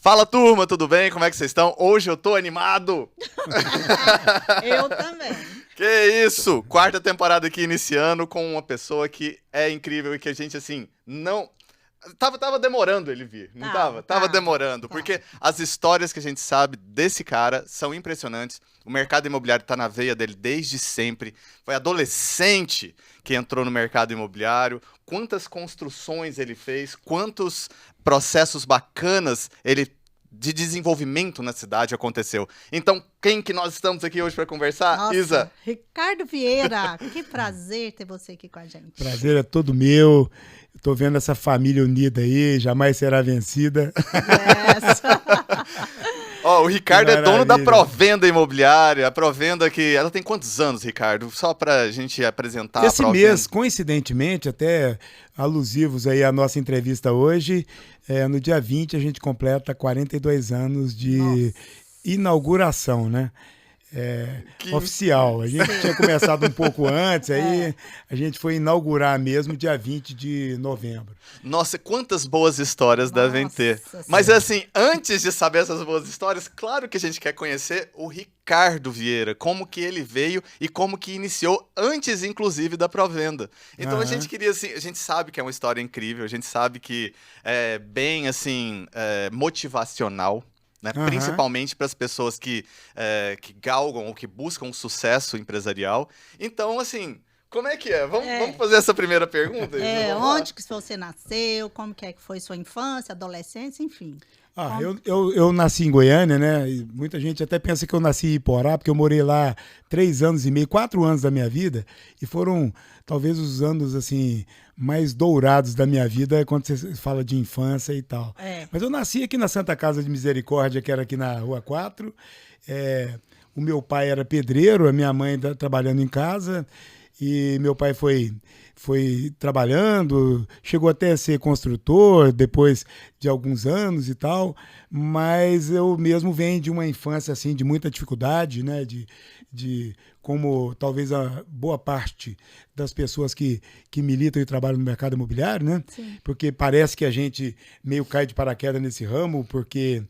Fala, turma, tudo bem? Como é que vocês estão? Hoje eu tô animado! Eu também. Que isso! Quarta temporada aqui iniciando com uma pessoa que é incrível e que a gente, assim, não... Tava demorando ele vir, não tava? Tava demorando, porque as histórias que a gente sabe desse cara são impressionantes. O mercado imobiliário tá na veia dele desde sempre. Foi adolescente que entrou no mercado imobiliário. Quantas construções ele fez, quantos processos bacanas ele de desenvolvimento na cidade aconteceu. Então, quem que nós estamos aqui hoje para conversar? Nossa, Isa. Ricardo Vieira, que prazer ter você aqui com a gente. Prazer é todo meu. Estou vendo essa família unida aí, jamais será vencida. Yes. Ó, o Ricardo é dono da Provenda Imobiliária. A Provenda que... Ela tem quantos anos, Ricardo? Só pra gente apresentar Esse a Provenda. mês, coincidentemente, até alusivos aí à nossa entrevista hoje, no dia 20 a gente completa 42 anos de inauguração, né? Oficial. A gente tinha começado um pouco antes, aí a gente foi inaugurar mesmo dia 20 de novembro. Nossa, quantas boas histórias devem ter. Mas assim, antes de saber essas boas histórias, claro que a gente quer conhecer o Ricardo Vieira, como que ele veio e como que iniciou antes, inclusive, da Provenda. Então a gente queria, assim, a gente sabe que é uma história incrível, a gente sabe que é bem, assim, motivacional. Né? Principalmente para as pessoas que galgam ou que buscam um sucesso empresarial. Então, assim, como é que é? Vamos fazer essa primeira pergunta? Onde que você nasceu? Como que foi sua infância, adolescência, enfim. Eu nasci em Goiânia, né? E muita gente até pensa que eu nasci em Iporá, porque eu morei lá 3 anos e meio, 4 anos da minha vida, e foram talvez os anos assim mais dourados da minha vida quando você fala de infância e tal. Mas eu nasci aqui na Santa Casa de Misericórdia, que era aqui na Rua 4. O meu pai era pedreiro, a minha mãe trabalhando em casa, e meu pai foi trabalhando, chegou até a ser construtor depois de alguns anos e tal, mas eu mesmo venho de uma infância assim de muita dificuldade, né, de como talvez a boa parte das pessoas que militam e trabalham no mercado imobiliário, né? Sim. Porque parece que a gente meio cai de paraquedas nesse ramo, porque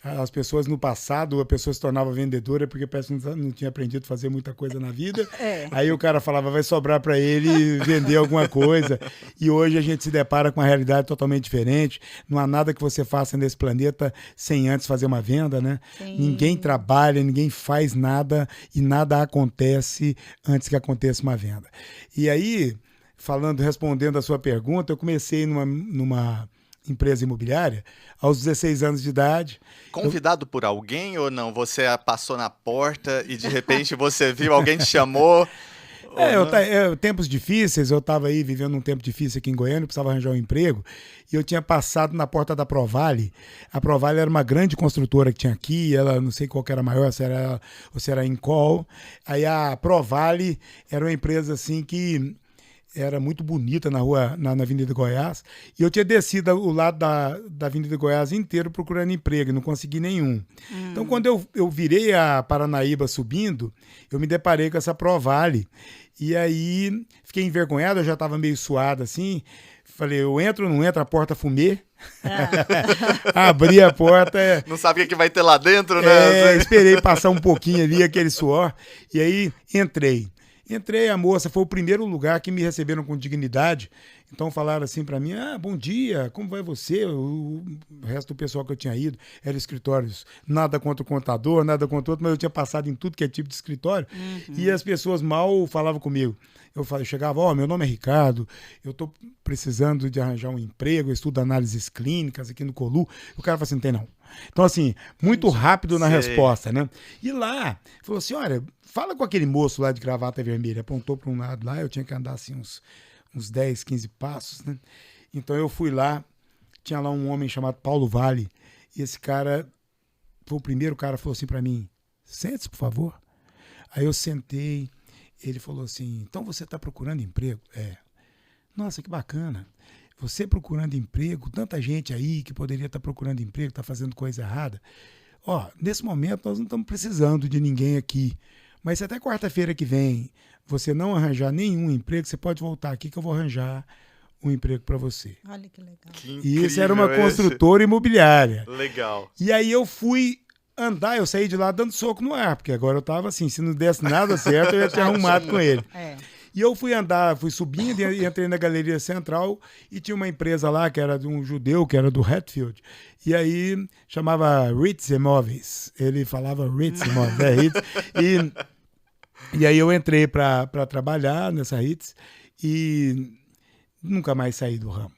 as pessoas no passado, a pessoa se tornava vendedora porque parece que não tinha aprendido a fazer muita coisa na vida. Aí o cara falava, vai sobrar para ele vender alguma coisa. E hoje a gente se depara com uma realidade totalmente diferente. Não há nada que você faça nesse planeta sem antes fazer uma venda, né? Sim. Ninguém trabalha, ninguém faz nada e nada acontece antes que aconteça uma venda. E aí, respondendo a sua pergunta, eu comecei numa empresa imobiliária aos 16 anos de idade. Convidado por alguém ou não? Você passou na porta e de repente você viu, alguém te chamou? Tempos difíceis, eu estava aí vivendo um tempo difícil aqui em Goiânia, precisava arranjar um emprego, e eu tinha passado na porta da Provale. A Provale era uma grande construtora que tinha aqui, ela não sei qual que era maior, se era a Incol. Aí a Provale era uma empresa assim que era muito bonita na Avenida Goiás, e eu tinha descido o lado da Avenida Goiás inteiro procurando emprego, e não consegui nenhum. Então, quando eu virei a Paranaíba subindo, eu me deparei com essa Provale, e aí fiquei envergonhado, eu já estava meio suado assim, falei, eu entro ou não entro, a porta fumê. Abri a porta. Não sabe o que vai ter lá dentro, né? Esperei passar um pouquinho ali, aquele suor, e aí entrei. Entrei, a moça, foi o primeiro lugar que me receberam com dignidade. Então falaram assim para mim, bom dia, como vai você? O resto do pessoal que eu tinha ido era escritórios, nada contra o contador, nada contra o outro, mas eu tinha passado em tudo que é tipo de escritório, e as pessoas mal falavam comigo. Eu chegava, meu nome é Ricardo, eu estou precisando de arranjar um emprego, eu estudo análises clínicas aqui no Colu. O cara falou assim, não tem não. Então, assim, muito rápido na resposta, né? E lá, falou assim, olha, fala com aquele moço lá de gravata vermelha. Apontou para um lado lá, eu tinha que andar assim uns 10, 15 passos, né? Então eu fui lá, tinha lá um homem chamado Paulo Vale, e esse cara, foi o primeiro cara, falou assim para mim, sente-se, por favor. Aí eu sentei, ele falou assim, então você está procurando emprego? Nossa, que bacana. Você procurando emprego, tanta gente aí que poderia estar procurando emprego, está fazendo coisa errada. Nesse momento nós não estamos precisando de ninguém aqui, mas se até quarta-feira que vem você não arranjar nenhum emprego, você pode voltar aqui que eu vou arranjar um emprego para você. Olha que legal. Que E isso era uma incrível construtora imobiliária. Legal. E aí eu fui andar, eu saí de lá dando soco no ar, porque agora eu tava assim, se não desse nada certo, eu ia ter arrumado com ele. É. E eu fui andar, fui subindo e entrei na Galeria Central e tinha uma empresa lá que era de um judeu, que era do Hatfield. E aí chamava Ritz Imóveis. Ele falava Ritz Imóveis, Ritz. E aí eu entrei para trabalhar nessa Ritz e nunca mais saí do ramo.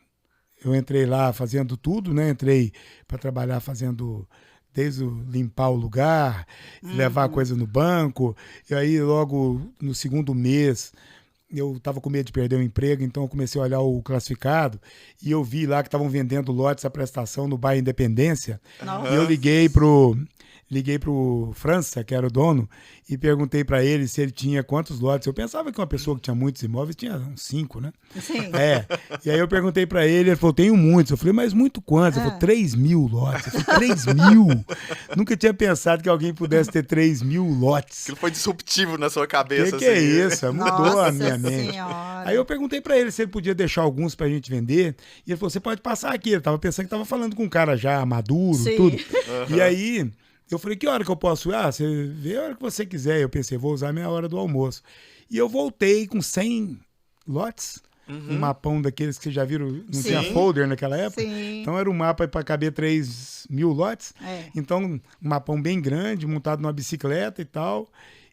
Eu entrei lá fazendo tudo, né? Entrei para trabalhar fazendo desde limpar o lugar, levar a coisa no banco. E aí logo no segundo mês eu estava com medo de perder o emprego, então eu comecei a olhar o classificado e eu vi lá que estavam vendendo lotes à prestação no bairro Independência. Nossa. E eu liguei pro França, que era o dono, e perguntei para ele se ele tinha quantos lotes. Eu pensava que uma pessoa que tinha muitos imóveis tinha uns 5, né? Sim. E aí eu perguntei para ele falou, tenho muitos. Eu falei, mas muito quantos? Ele falou, 3.000 lotes. Eu falei, 3.000? Nunca tinha pensado que alguém pudesse ter 3.000 lotes. Aquilo foi disruptivo na sua cabeça. Que é assim. isso? Mudou a minha mente. Senhora. Aí eu perguntei pra ele se ele podia deixar alguns pra gente vender. E ele falou, você pode passar aqui. Ele tava pensando que tava falando com um cara já maduro, Sim. tudo. E aí eu falei, que hora que eu posso ir? Ah, você vê a hora que você quiser. Eu pensei, vou usar a minha hora do almoço. E eu voltei com 100 lotes. Um mapão daqueles que vocês já viram, não Sim. tinha folder naquela época. Sim. Então era um mapa para caber 3.000 lotes. É. Então, um mapão bem grande, montado numa bicicleta e tal.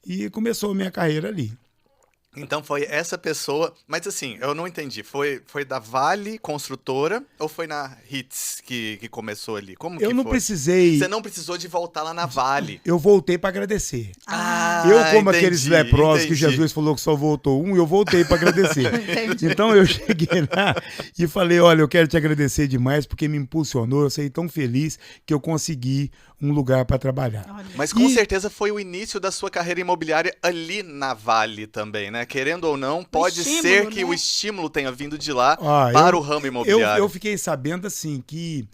E começou a minha carreira ali. Então foi essa pessoa. Mas assim, eu não entendi. Foi da Vale Construtora ou foi na Hits que começou ali? Como que Eu não foi? precisei. Você não precisou de voltar lá na Vale. Eu voltei para agradecer. Ah, Eu, como entendi, aqueles leprosos que entendi. Jesus falou que só voltou um, eu voltei para agradecer. Entendi. Então eu cheguei lá e falei, olha, eu quero te agradecer demais porque me impulsionou, eu saí tão feliz que eu consegui um lugar para trabalhar. Olha. Mas com certeza foi o início da sua carreira imobiliária ali na Vale também, né? Querendo ou não, pode estímulo, ser que né? o estímulo tenha vindo de lá Ah, para o ramo imobiliário. Eu fiquei sabendo assim que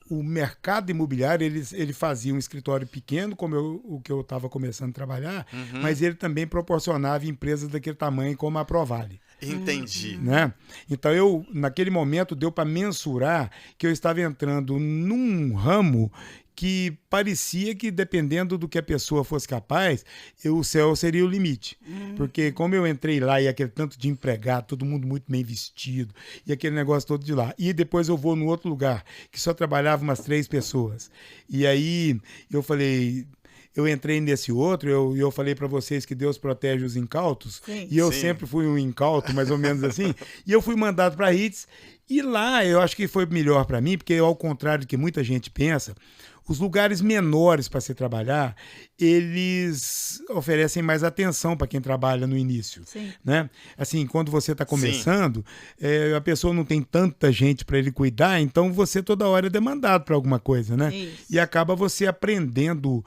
o mercado imobiliário, ele fazia um escritório pequeno, como o que eu estava começando a trabalhar, mas ele também proporcionava empresas daquele tamanho como a Provale. Entendi. Né? Então, naquele momento, deu para mensurar que eu estava entrando num ramo que parecia que, dependendo do que a pessoa fosse capaz, o céu seria o limite. Porque como eu entrei lá e aquele tanto de empregado, todo mundo muito bem vestido, e aquele negócio todo de lá. E depois eu vou no outro lugar, que só trabalhava umas 3 pessoas. E aí eu falei... Eu entrei nesse outro, eu falei para vocês que Deus protege os incautos, Sim. e eu Sim. sempre fui um incauto, mais ou menos assim, e eu fui mandado para Hits, e lá eu acho que foi melhor para mim, porque ao contrário do que muita gente pensa, os lugares menores para se trabalhar, eles oferecem mais atenção para quem trabalha no início. Sim. Né? Assim, quando você está começando, a pessoa não tem tanta gente para ele cuidar, então você toda hora é demandado para alguma coisa, né? Isso. E acaba você aprendendo,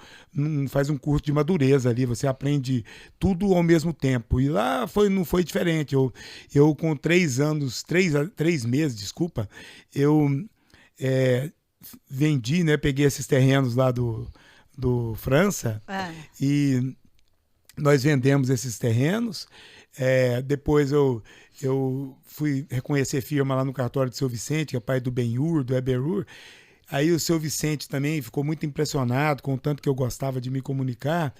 faz um curso de madureza ali, você aprende tudo ao mesmo tempo. E lá não foi diferente. Eu com 3 meses, desculpa, eu vendi, né? Peguei esses terrenos lá do França e nós vendemos esses terrenos. Depois eu fui reconhecer firma lá no cartório do seu Vicente, que é pai do Ben-Hur, do Eber-Hur. Aí o seu Vicente também ficou muito impressionado com o tanto que eu gostava de me comunicar.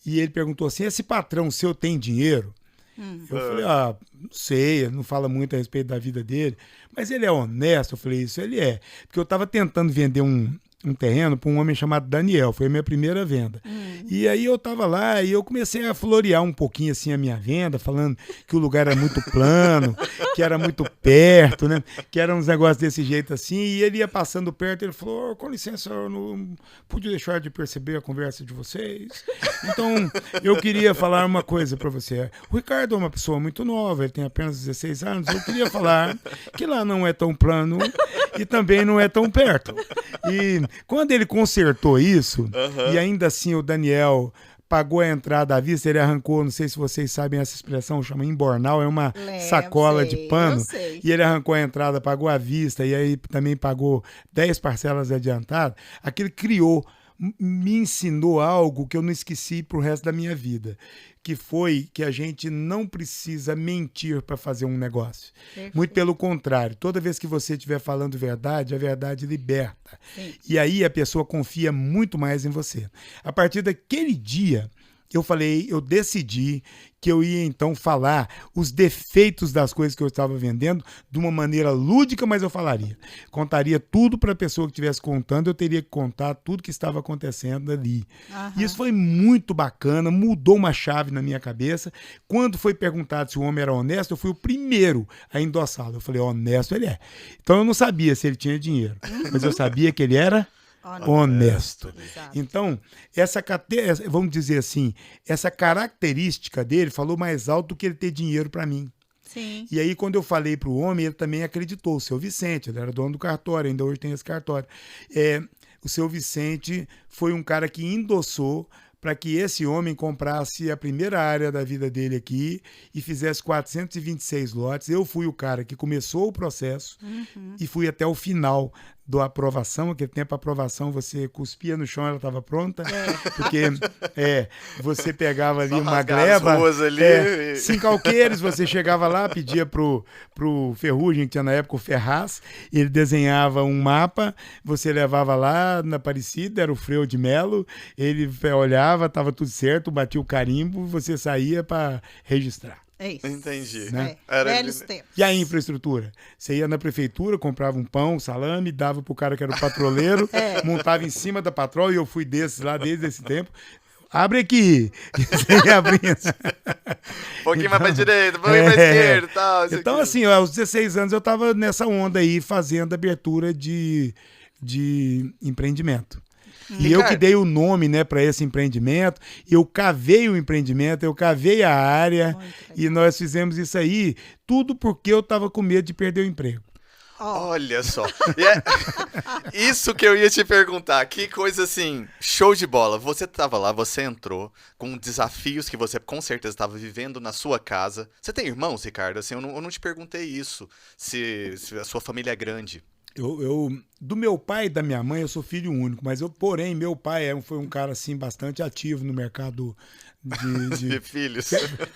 E ele perguntou assim, esse patrão seu tem dinheiro? Eu falei, não sei, não fala muito a respeito da vida dele, mas ele é honesto. Eu falei, isso ele é. Porque eu estava tentando vender um terreno para um homem chamado Daniel, foi a minha primeira venda. E aí eu estava lá e eu comecei a florear um pouquinho assim a minha venda, falando que o lugar era muito plano, que era muito perto, né? Que eram uns negócios desse jeito assim, e ele ia passando perto, ele falou, com licença, eu não pude deixar de perceber a conversa de vocês. Então, eu queria falar uma coisa para você. O Ricardo é uma pessoa muito nova, ele tem apenas 16 anos, eu queria falar que lá não é tão plano e também não é tão perto. E quando ele consertou isso, e ainda assim o Daniel pagou a entrada à vista, ele arrancou, não sei se vocês sabem essa expressão, chama embornal, é uma sacola de pano, e ele arrancou a entrada, pagou à vista, e aí também pagou 10 parcelas adiantadas. Aquilo me ensinou algo que eu não esqueci pro resto da minha vida. que foi que a gente não precisa mentir para fazer um negócio. Perfeito. Muito pelo contrário, toda vez que você estiver falando verdade, a verdade liberta. Sim. E aí a pessoa confia muito mais em você. A partir daquele dia, eu decidi que eu ia então falar os defeitos das coisas que eu estava vendendo de uma maneira lúdica, mas eu falaria. Contaria tudo para a pessoa que estivesse contando, eu teria que contar tudo que estava acontecendo ali. Aham. Isso foi muito bacana, mudou uma chave na minha cabeça. Quando foi perguntado se o homem era honesto, eu fui o primeiro a endossá-lo. Eu falei, honesto ele é. Então eu não sabia se ele tinha dinheiro, mas eu sabia que ele era honesto. Exato. Então, vamos dizer assim, essa característica dele falou mais alto do que ele ter dinheiro para mim. Sim. E aí, quando eu falei para o homem, ele também acreditou. O seu Vicente, ele era dono do cartório, ainda hoje tem esse cartório. O seu Vicente foi um cara que endossou para que esse homem comprasse a primeira área da vida dele aqui e fizesse 426 lotes. Eu fui o cara que começou o processo e fui até o final da aprovação. Aquele tempo a aprovação você cuspia no chão, ela estava pronta, porque você pegava ali Só uma rasgar as gleba, ruas ali. 5 alqueires, você chegava lá, pedia pro Ferrugem, que tinha na época o Ferraz, ele desenhava um mapa, você levava lá na Aparecida, era o Freu de Melo, ele olhava, estava tudo certo, batia o carimbo, você saía para registrar. É isso. Entendi. Né? Velhos tempos. E a infraestrutura? Você ia na prefeitura, comprava um pão, salame, dava pro cara que era o patroleiro, montava em cima da patroa, e eu fui desses lá desde esse tempo. Abre aqui! Sem abrir assim. Um pouquinho mais pra direita, um pouquinho mais pra esquerda e tal. isso Então, aqui. assim, aos 16 anos eu tava nessa onda aí, fazendo abertura de empreendimento. E eu que dei o nome, né, para esse empreendimento, eu cavei o empreendimento, eu cavei a área e nós fizemos isso aí, tudo porque eu estava com medo de perder o emprego. Olha só. Isso que eu ia te perguntar. Que coisa assim, show de bola. Você estava lá, você entrou com desafios que você com certeza estava vivendo na sua casa. Você tem irmãos, Ricardo? Assim, eu não te perguntei isso, se a sua família é grande. Do meu pai e da minha mãe, eu sou filho único, mas porém, meu pai foi um cara assim, bastante ativo no mercado de filhos.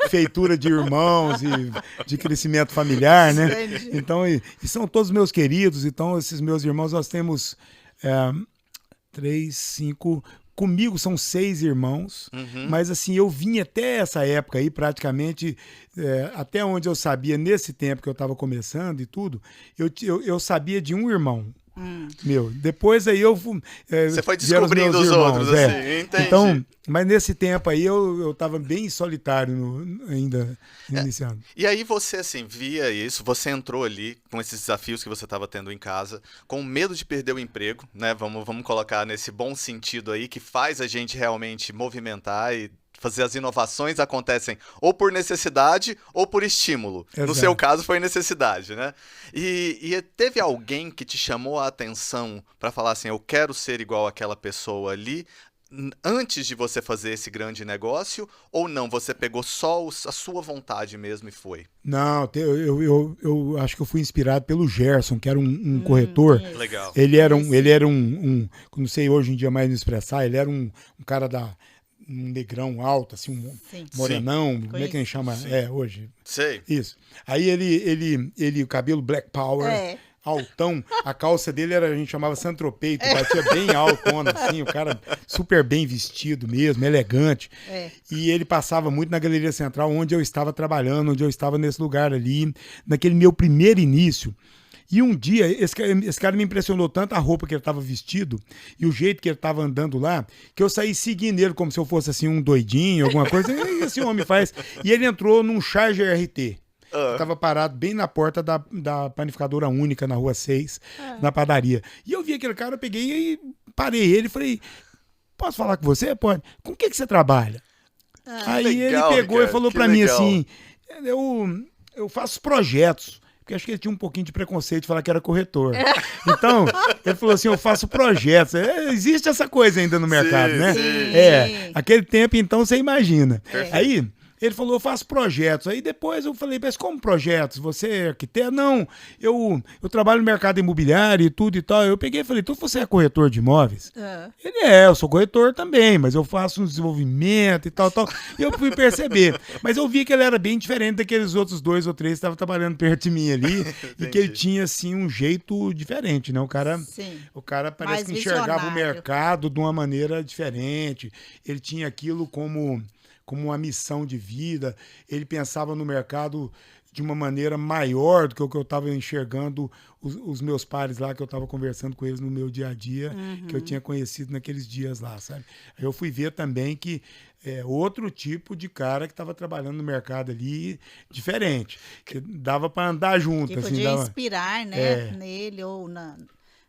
feitura de irmãos e de crescimento familiar, né? Entendi. Então, e são todos meus queridos, então esses meus irmãos, nós temos 3, 5... Comigo são 6 irmãos, mas assim, eu vim até essa época aí, praticamente, até onde eu sabia, nesse tempo que eu estava começando e tudo, eu sabia de um irmão meu. Depois aí Você foi vieram descobrindo meus os irmãos, outros, assim, entendi. Então, mas nesse tempo aí eu estava bem solitário ainda iniciando. E aí você, assim, via isso, você entrou ali com esses desafios que você estava tendo em casa, com medo de perder o emprego, né? Vamos colocar nesse bom sentido aí, que faz a gente realmente movimentar e fazer as inovações acontecem ou por necessidade ou por estímulo. Exato. No seu caso foi necessidade, né? E teve alguém que te chamou a atenção para falar assim, eu quero ser igual àquela pessoa ali, antes de você fazer esse grande negócio, ou não? Você pegou só a sua vontade mesmo e foi? Não, eu acho que eu fui inspirado pelo Gerson, que era um corretor. Legal. Ele era não sei hoje em dia mais me expressar, ele era um cara um negrão alto, assim, Sim. morenão, como é que a gente chama? Sim. Hoje. Sei. Isso. Aí ele o cabelo black power, altão, a calça dele a gente chamava santropeito, batia bem altona, assim, o cara super bem vestido mesmo, elegante. E ele passava muito na Galeria Central, onde eu estava trabalhando, onde eu estava nesse lugar ali, naquele meu primeiro início. E um dia, esse cara me impressionou tanto a roupa que ele estava vestido e o jeito que ele estava andando lá, que eu saí seguindo ele como se eu fosse assim um doidinho, alguma coisa. E esse homem faz. E ele entrou num Charger RT. Estava parado bem na porta da panificadora única, na Rua 6, na padaria. E eu vi aquele cara, eu peguei e parei ele e falei, posso falar com você? Pode. Com o que você trabalha? Aí legal, ele pegou Ricardo, e falou que para mim legal. assim, eu faço projetos. Porque acho que ele tinha um pouquinho de preconceito de falar que era corretor. Então, ele falou assim, eu faço projetos. Existe essa coisa ainda no mercado, né? sim. Aquele tempo, então, você imagina. Aí, Ele falou, eu faço projetos. Aí depois eu falei, mas como projetos? Você é arquiteto? Não, eu trabalho no mercado imobiliário e tudo e tal. Eu peguei e falei, então você é corretor de imóveis? Ele eu sou corretor também, mas eu faço um desenvolvimento e tal. E eu fui perceber. Mas eu vi que ele era bem diferente daqueles outros 2 ou 3 que estavam trabalhando perto de mim ali. E que ele tinha, assim, um jeito diferente, né? O cara parece que enxergava o mercado de uma maneira diferente. Ele tinha aquilo como uma missão de vida. Ele pensava no mercado de uma maneira maior do que o que eu estava enxergando os meus pares lá, que eu estava conversando com eles no meu dia a dia, que eu tinha conhecido naqueles dias lá, sabe? Aí eu fui ver também que outro tipo de cara que estava trabalhando no mercado ali, diferente, que dava para andar junto. Que assim, podia dava... inspirar, né, nele ou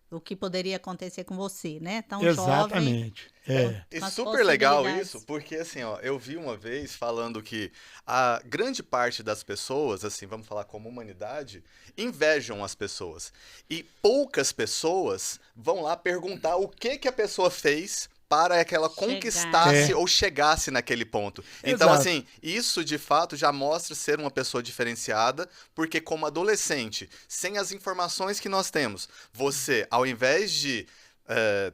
o que poderia acontecer com você, né? Tão jovem. Exatamente. É super legal isso, porque assim, ó, eu vi uma vez falando que a grande parte das pessoas, assim, vamos falar como humanidade, invejam as pessoas. E poucas pessoas vão lá perguntar o que a pessoa fez para que ela conquistasse ou chegasse naquele ponto. Então, assim, isso de fato já mostra ser uma pessoa diferenciada, porque como adolescente, sem as informações que nós temos, você, ao invés de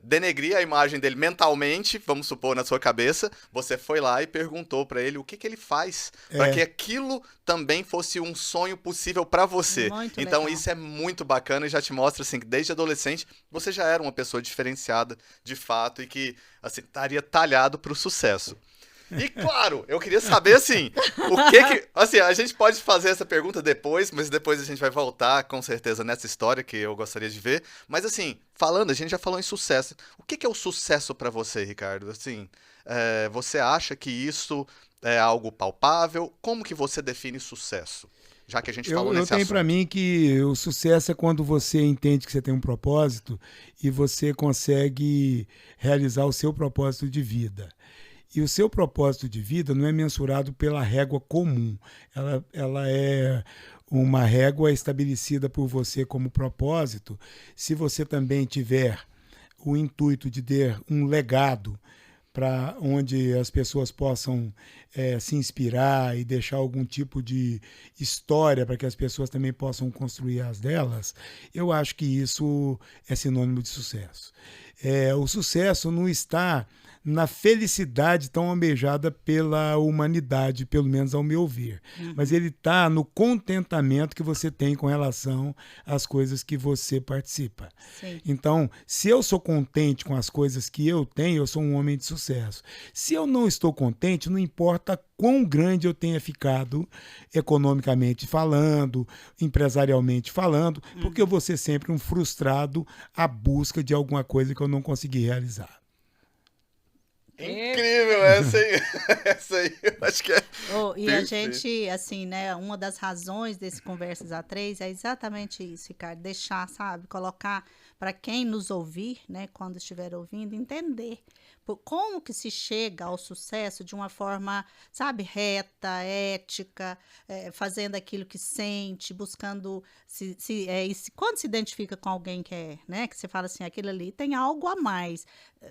denegrir a imagem dele mentalmente, vamos supor, na sua cabeça, você foi lá e perguntou para ele o que ele faz para que aquilo também fosse um sonho possível para você. Muito então legal. isso é muito bacana e já te mostra assim que desde adolescente você já era uma pessoa diferenciada de fato e que assim estaria talhado para o sucesso. E claro, eu queria saber assim, o que assim, a gente pode fazer essa pergunta depois, mas depois a gente vai voltar com certeza nessa história que eu gostaria de ver, mas assim, a gente já falou em sucesso. O que é o sucesso para você, Ricardo? Assim, você acha que isso é algo palpável? Como que você define sucesso? Já que a gente falou nesse assunto. Eu tenho para mim que o sucesso é quando você entende que você tem um propósito e você consegue realizar o seu propósito de vida. E o seu propósito de vida não é mensurado pela régua comum. Ela é uma régua estabelecida por você como propósito. Se você também tiver o intuito de ter um legado para onde as pessoas possam se inspirar e deixar algum tipo de história para que as pessoas também possam construir as delas, eu acho que isso é sinônimo de sucesso. O sucesso não está na felicidade tão almejada pela humanidade, pelo menos ao meu ver. Mas ele está no contentamento que você tem com relação às coisas que você participa. Sim. Então, se eu sou contente com as coisas que eu tenho, eu sou um homem de sucesso. Se eu não estou contente, não importa quão grande eu tenha ficado economicamente falando, empresarialmente falando, porque eu vou ser sempre um frustrado à busca de alguma coisa que eu não consegui realizar. Incrível, essa aí eu acho que é E a gente, assim, né, uma das razões desse Conversas A3 é exatamente isso, Ricardo, deixar, sabe, colocar para quem nos ouvir, né, quando estiver ouvindo, entender como que se chega ao sucesso de uma forma, sabe, reta, ética, fazendo aquilo que sente, buscando, quando se identifica com alguém que né, que você fala assim, aquilo ali tem algo a mais,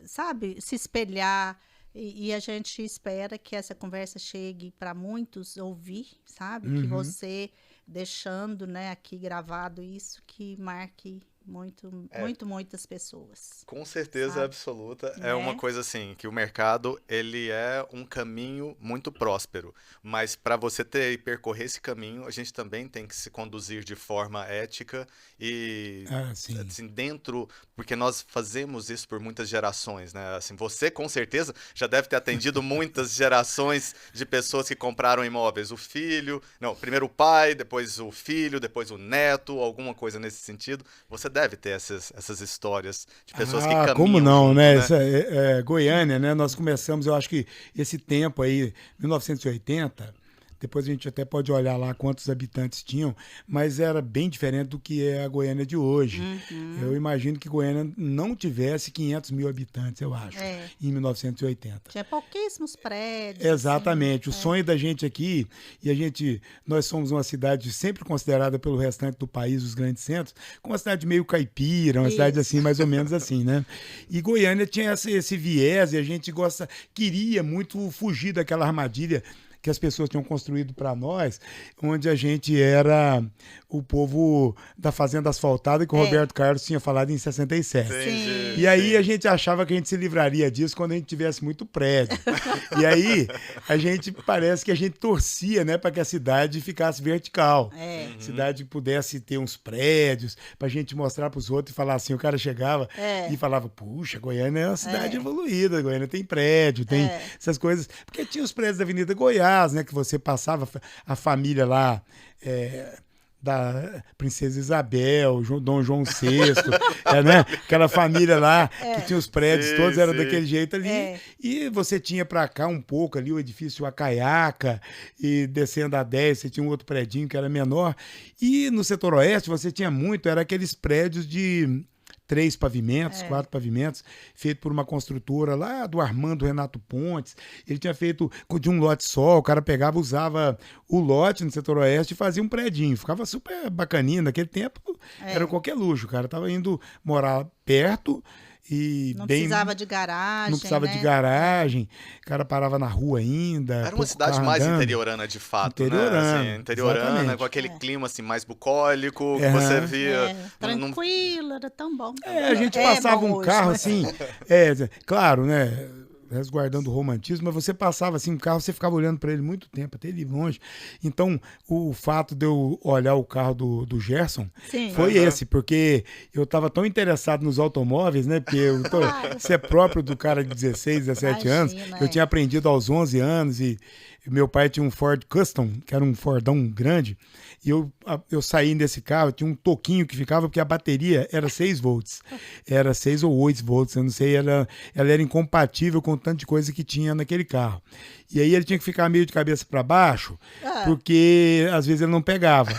sabe, se espelhar, e a gente espera que essa conversa chegue para muitos ouvir, sabe, que você deixando, né, aqui gravado isso, que marque muitas pessoas. Com certeza sabe? absoluta. É Né? uma coisa assim, que o mercado, ele é um caminho muito próspero. Mas para você ter e percorrer esse caminho, a gente também tem que se conduzir de forma ética e assim, dentro... Porque nós fazemos isso por muitas gerações, né? Assim, você, com certeza, já deve ter atendido muitas gerações de pessoas que compraram imóveis. O filho... Não, primeiro o pai, depois o filho, depois o neto, alguma coisa nesse sentido. Você deve ter essas histórias de pessoas que caminham como não, junto, né? né? Essa, Goiânia, né? Nós começamos, eu acho que esse tempo aí, 1980, depois a gente até pode olhar lá quantos habitantes tinham, mas era bem diferente do que é a Goiânia de hoje. Eu imagino que Goiânia não tivesse 500 mil habitantes, eu acho, em 1980. Tinha pouquíssimos prédios. Exatamente. Assim, o sonho da gente aqui, nós somos uma cidade sempre considerada pelo restante do país, os grandes centros, como uma cidade meio caipira, uma cidade assim, mais ou menos assim, né? E Goiânia tinha esse viés e a gente queria muito fugir daquela armadilha que as pessoas tinham construído para nós, onde a gente era o povo da Fazenda Asfaltada, que o Roberto Carlos tinha falado em 67. Sim. E aí a gente achava que a gente se livraria disso quando a gente tivesse muito prédio. E aí parece que a gente torcia, né, para que a cidade ficasse vertical. A cidade pudesse ter uns prédios, para a gente mostrar para os outros e falar assim, o cara chegava e falava, puxa, Goiânia é uma cidade evoluída, Goiânia tem prédio, tem essas coisas. Porque tinha os prédios da Avenida Goiás, né, que você passava, a família lá... da Princesa Isabel, Dom João VI, né? Aquela família lá que tinha os prédios todos, era daquele jeito ali. E você tinha para cá um pouco ali o edifício Acaiaca, e descendo a 10 você tinha um outro predinho que era menor. E no setor oeste você tinha muito, era aqueles prédios de 3 pavimentos, 4 pavimentos, feito por uma construtora lá do Armando Renato Pontes. Ele tinha feito de um lote só, o cara pegava, usava o lote no setor oeste e fazia um predinho. Ficava super bacaninho. Naquele tempo era qualquer luxo, o cara tava indo morar perto e não precisava de garagem. Não precisava de garagem, o cara parava na rua ainda. Era uma cidade mais interiorana, de fato, interiorana, né? Assim, interiorana, exatamente. com aquele clima assim, mais bucólico, que você via... Tranquilo, era tão bom. A gente passava um carro assim, claro, né? Resguardando o romantismo, mas você passava assim um carro, você ficava olhando para ele muito tempo, até ele longe. Então, o fato de eu olhar o carro do Gerson foi esse, porque eu estava tão interessado nos automóveis, né? Porque você é próprio do cara de 16, 17 anos. Eu tinha aprendido aos 11 anos e meu pai tinha um Ford Custom, que era um Fordão grande, e eu saí desse carro, tinha um toquinho que ficava, porque a bateria era 6 volts. Era 6 ou 8 volts, eu não sei, ela era incompatível com o tanto de coisa que tinha naquele carro. E aí ele tinha que ficar meio de cabeça para baixo, porque às vezes ele não pegava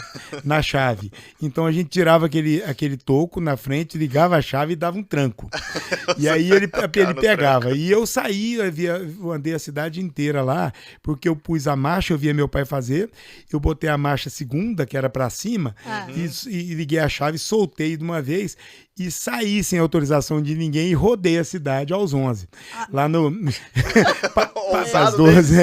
na chave. Então a gente tirava aquele toco na frente, ligava a chave e dava um tranco. E aí ele pegava. E eu saí, eu andei a cidade inteira lá, porque eu pus a marcha, eu via meu pai fazer, eu botei a marcha segunda, que era para cima, e liguei a chave, soltei de uma vez e saí sem autorização de ninguém e rodei a cidade aos 11. Lá no... às 12.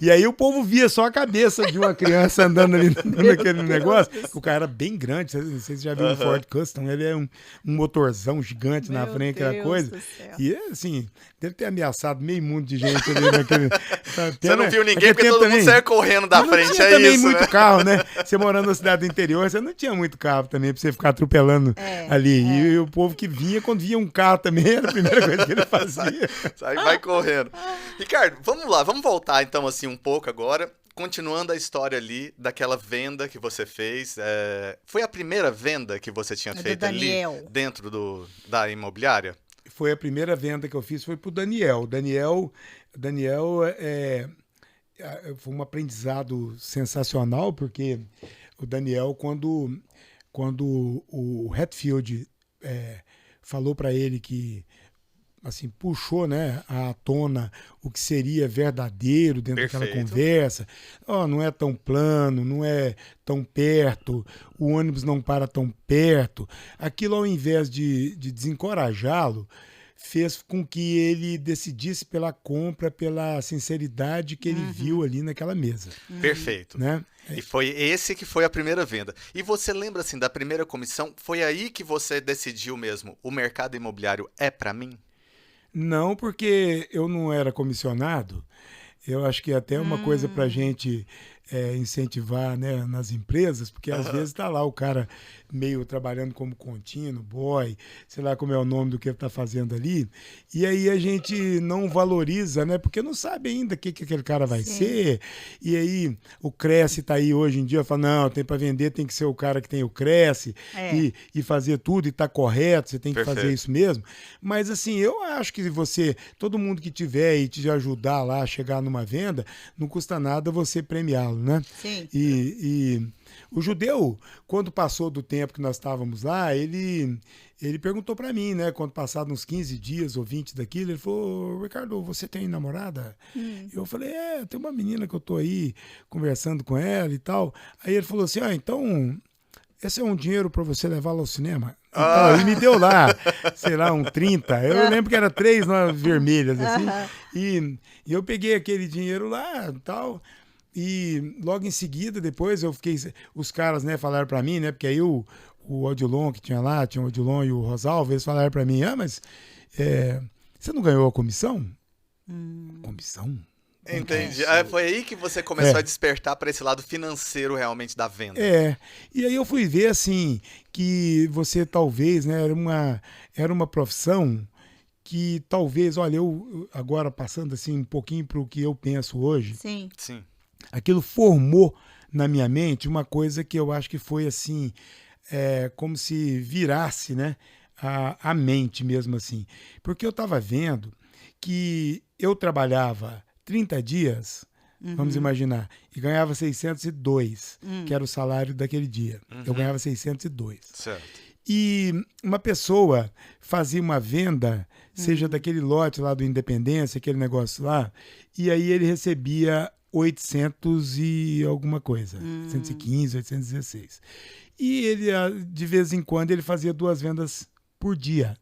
E aí o povo via só a cabeça de uma criança andando ali naquele negócio. O cara era bem grande, não sei se você já viu o Ford Custom, ele é um motorzão gigante na frente, aquela coisa. E assim, deve ter ameaçado meio mundo de gente ali naquele... Você não viu ninguém, porque todo mundo saia correndo da frente, tinha também muito carro, né? Você morando na cidade do interior, você não tinha muito carro também pra você ficar atropelando ali. E o povo que vinha, quando via um carro também, era a primeira coisa que ele fazia. Vai correndo. Ricardo, vamos lá, vamos voltar então assim um pouco agora, continuando a história ali daquela venda que você fez. Foi a primeira venda que você tinha feito ali dentro da imobiliária? Foi a primeira venda que eu fiz, foi pro Daniel. Daniel foi um aprendizado sensacional, porque o Daniel, quando o Hatfield falou para ele que, assim, puxou, né, à tona o que seria verdadeiro dentro daquela conversa. Não é tão plano, não é tão perto, o ônibus não para tão perto. Aquilo, ao invés de desencorajá-lo, fez com que ele decidisse pela compra, pela sinceridade que ele viu ali naquela mesa. Perfeito. Né? E foi esse que foi a primeira venda. E você lembra, assim, da primeira comissão? Foi aí que você decidiu mesmo, o mercado imobiliário é para mim? Não, porque eu não era comissionado. Eu acho que até é uma coisa para a gente incentivar, né, nas empresas, porque às vezes está lá o cara meio trabalhando como contínuo, boy, sei lá como é o nome do que ele está fazendo ali, e aí a gente não valoriza, né, porque não sabe ainda o que aquele cara vai ser, e aí o Cresce está aí hoje em dia, fala, não, tem para vender, tem que ser o cara que tem o Cresce, e fazer tudo, e tá correto, você tem que fazer isso mesmo, mas assim, eu acho que todo mundo que tiver e te ajudar lá a chegar numa venda, não custa nada você premiá-lo, né? Sim. E o Judeu, quando passou do tempo que nós estávamos lá, ele perguntou para mim, né? Quando passaram uns 15 dias ou 20 daquilo, ele falou, Ricardo, você tem namorada? Eu falei, tem uma menina que eu tô aí conversando com ela e tal. Aí ele falou assim, então, esse é um dinheiro para você levá-la ao cinema. Então, ele me deu lá, sei lá, um 30. Eu lembro que era 3 vermelhas, assim. E eu peguei aquele dinheiro lá e tal. E logo em seguida, depois, eu fiquei... Os caras, né, falaram pra mim, né? Porque aí o Odilon que tinha lá, tinha o Odilon e o Rosalvo, eles falaram pra mim, mas você não ganhou a comissão? Comissão? Entendi. Foi aí que você começou a despertar para esse lado financeiro realmente da venda. E aí eu fui ver, assim, que você talvez, né, era uma profissão que talvez, olha, eu agora passando assim um pouquinho para o que eu penso hoje, Sim. Aquilo formou na minha mente uma coisa que eu acho que foi assim, como se virasse, né, a mente mesmo assim. Porque eu estava vendo que eu trabalhava 30 dias, vamos imaginar, e ganhava 602, que era o salário daquele dia. Eu ganhava 602. Certo. E uma pessoa fazia uma venda, seja daquele lote lá do Independência, aquele negócio lá, e aí ele recebia 800 e alguma coisa, 815, 816. E ele, de vez em quando, ele fazia 2 vendas por dia.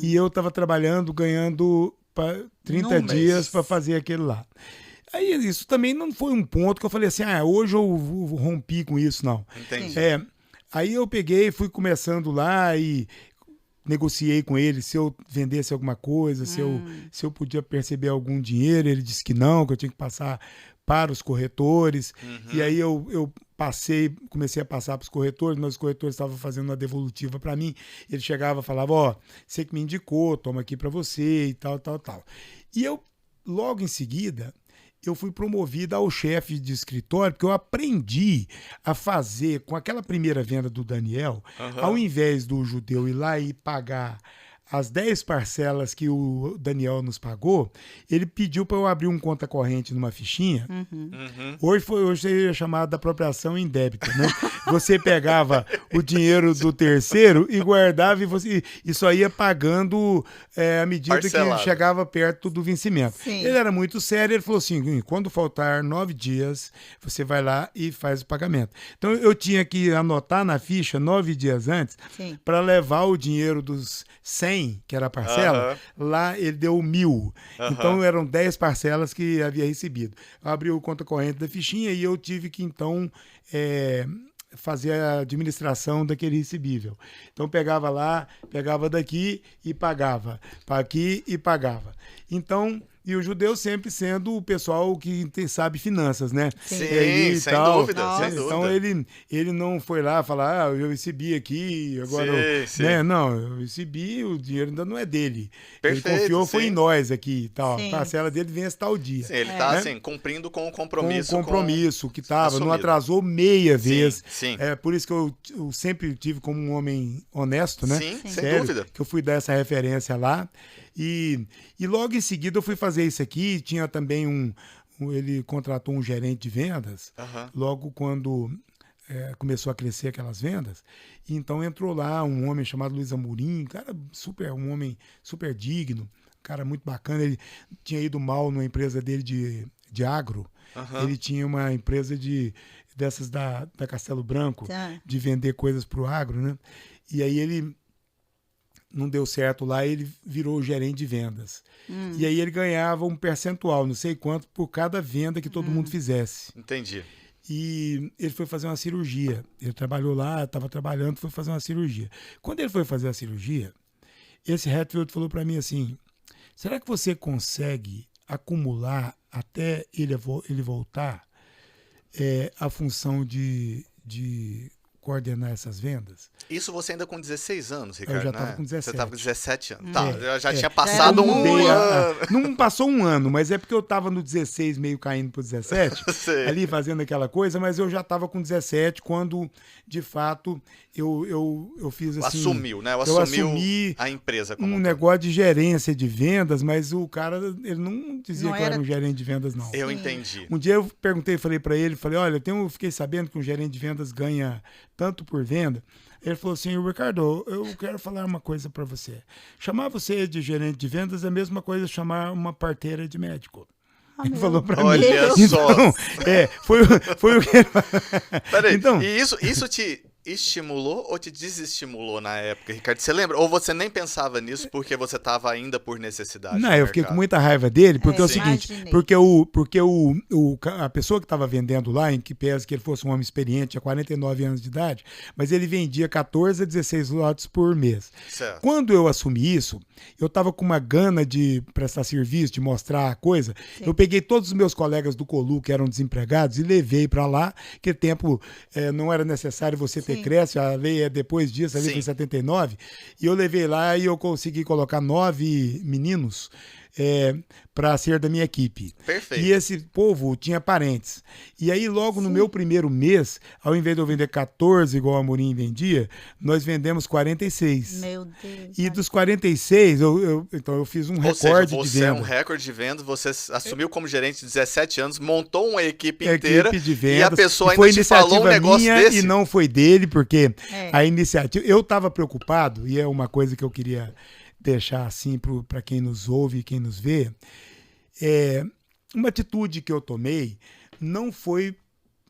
E eu estava trabalhando, ganhando 30 dias para fazer aquele lá. Aí isso também não foi um ponto que eu falei assim, hoje eu rompi com isso, não. Entendi. Aí eu peguei, fui começando lá e negociei com ele se eu vendesse alguma coisa, se eu podia perceber algum dinheiro. Ele disse que não, que eu tinha que passar para os corretores. E aí eu comecei a passar para os corretores, mas os corretores estavam fazendo uma devolutiva para mim. Ele chegava e falava, você que me indicou, toma aqui para você e tal. E eu, logo em seguida, eu fui promovido ao chefe de escritório, porque eu aprendi a fazer, com aquela primeira venda do Daniel, ao invés do judeu ir lá e pagar as 10 parcelas que o Daniel nos pagou, ele pediu para eu abrir um conta corrente numa fichinha. Hoje seria chamado de apropriação indébita, né? Você pegava o dinheiro do terceiro e guardava e só ia pagando à medida que chegava perto do vencimento. Sim. Ele era muito sério, ele falou assim, quando faltar 9 dias, você vai lá e faz o pagamento. Então eu tinha que anotar na ficha 9 dias antes para levar o dinheiro dos 100, que era a parcela, lá ele deu 1.000. Então eram 10 parcelas que havia recebido. Eu abri o conta corrente da fichinha e eu tive que então fazer a administração daquele recebível. Então pegava lá, pegava daqui e pagava. Para aqui e pagava. Então, e o judeu sempre sendo o pessoal que sabe finanças, né? Sim, sem dúvida. Então ele não foi lá falar, eu recebi aqui, agora né? Não, eu recebi, o dinheiro ainda não é dele. Perfeito, ele confiou, foi em nós aqui e tal. A parcela dele vence tal dia. Sim, ele está assim, cumprindo com o compromisso. Com o compromisso que estava, não atrasou meia vez. Sim. Por isso que eu sempre tive como um homem honesto, né? Sim, sem dúvida. Que eu fui dar essa referência lá. E logo em seguida eu fui fazer isso aqui. Tinha também ele contratou um gerente de vendas, logo quando começou a crescer aquelas vendas. E então entrou lá um homem chamado Luiz Amorim, um homem super digno, cara muito bacana. Ele tinha ido mal numa empresa dele de agro. Ele tinha uma empresa dessas da Castelo Branco, de vender coisas para o agro, né? E aí ele não deu certo lá, ele virou gerente de vendas. E aí ele ganhava um percentual, não sei quanto, por cada venda que todo mundo fizesse. Entendi. E ele foi fazer uma cirurgia. Ele trabalhou lá, estava trabalhando, foi fazer uma cirurgia. Quando ele foi fazer a cirurgia, esse Hatfield falou para mim assim, será que você consegue acumular até ele voltar a função de coordenar essas vendas? Isso você ainda com 16 anos, Ricardo, eu já estava com 17. Você estava com 17 anos. Já tinha passado um ano. Não passou um ano, mas é porque eu estava no 16, meio caindo pro 17, ali fazendo aquela coisa, mas eu já estava com 17 quando, de fato, eu fiz assim... Assumiu, né? Eu assumi a empresa como um negócio de gerência de vendas, mas o cara, ele não dizia que eu era um gerente de vendas, não. Eu entendi. Um dia eu falei para ele, olha, eu fiquei sabendo que um gerente de vendas ganha tanto por venda. Ele falou assim, Ricardo, eu quero falar uma coisa para você. Chamar você de gerente de vendas é a mesma coisa que chamar uma parteira de médico. Ele falou para mim. Olha só. Então, foi o que... Peraí, então, e isso estimulou ou te desestimulou na época, Ricardo? Você lembra? Ou você nem pensava nisso porque você estava ainda por necessidade? Não, eu fiquei com muita raiva dele, porque é o seguinte, imaginei. porque a pessoa que estava vendendo lá, em que pese que ele fosse um homem experiente, tinha 49 anos de idade, mas ele vendia 14 a 16 lotes por mês. Certo. Quando eu assumi isso, eu estava com uma gana de prestar serviço, de mostrar a coisa. Sim. Eu peguei todos os meus colegas do Colu, que eram desempregados, e levei para lá, que tempo não era necessário você ter Sim. creche, a lei é depois disso, a lei Sim. foi em 79, e eu levei lá e eu consegui colocar 9 meninos para ser da minha equipe. Perfeito. E esse povo tinha parentes. E aí, logo no meu primeiro mês, ao invés de eu vender 14, igual a Amorim vendia, nós vendemos 46. Meu Deus. E dos 46, então eu fiz um Ou recorde seja, de você venda. é um recorde de vendas, você assumiu como gerente de 17 anos, montou uma equipe Equipe inteira de e vendas, a pessoa foi ainda te falou um iniciativa negócio minha desse. e não foi dele, porque É. a iniciativa... Eu estava preocupado, e é uma coisa que eu queria deixar assim para quem nos ouve e quem nos vê, uma atitude que eu tomei não foi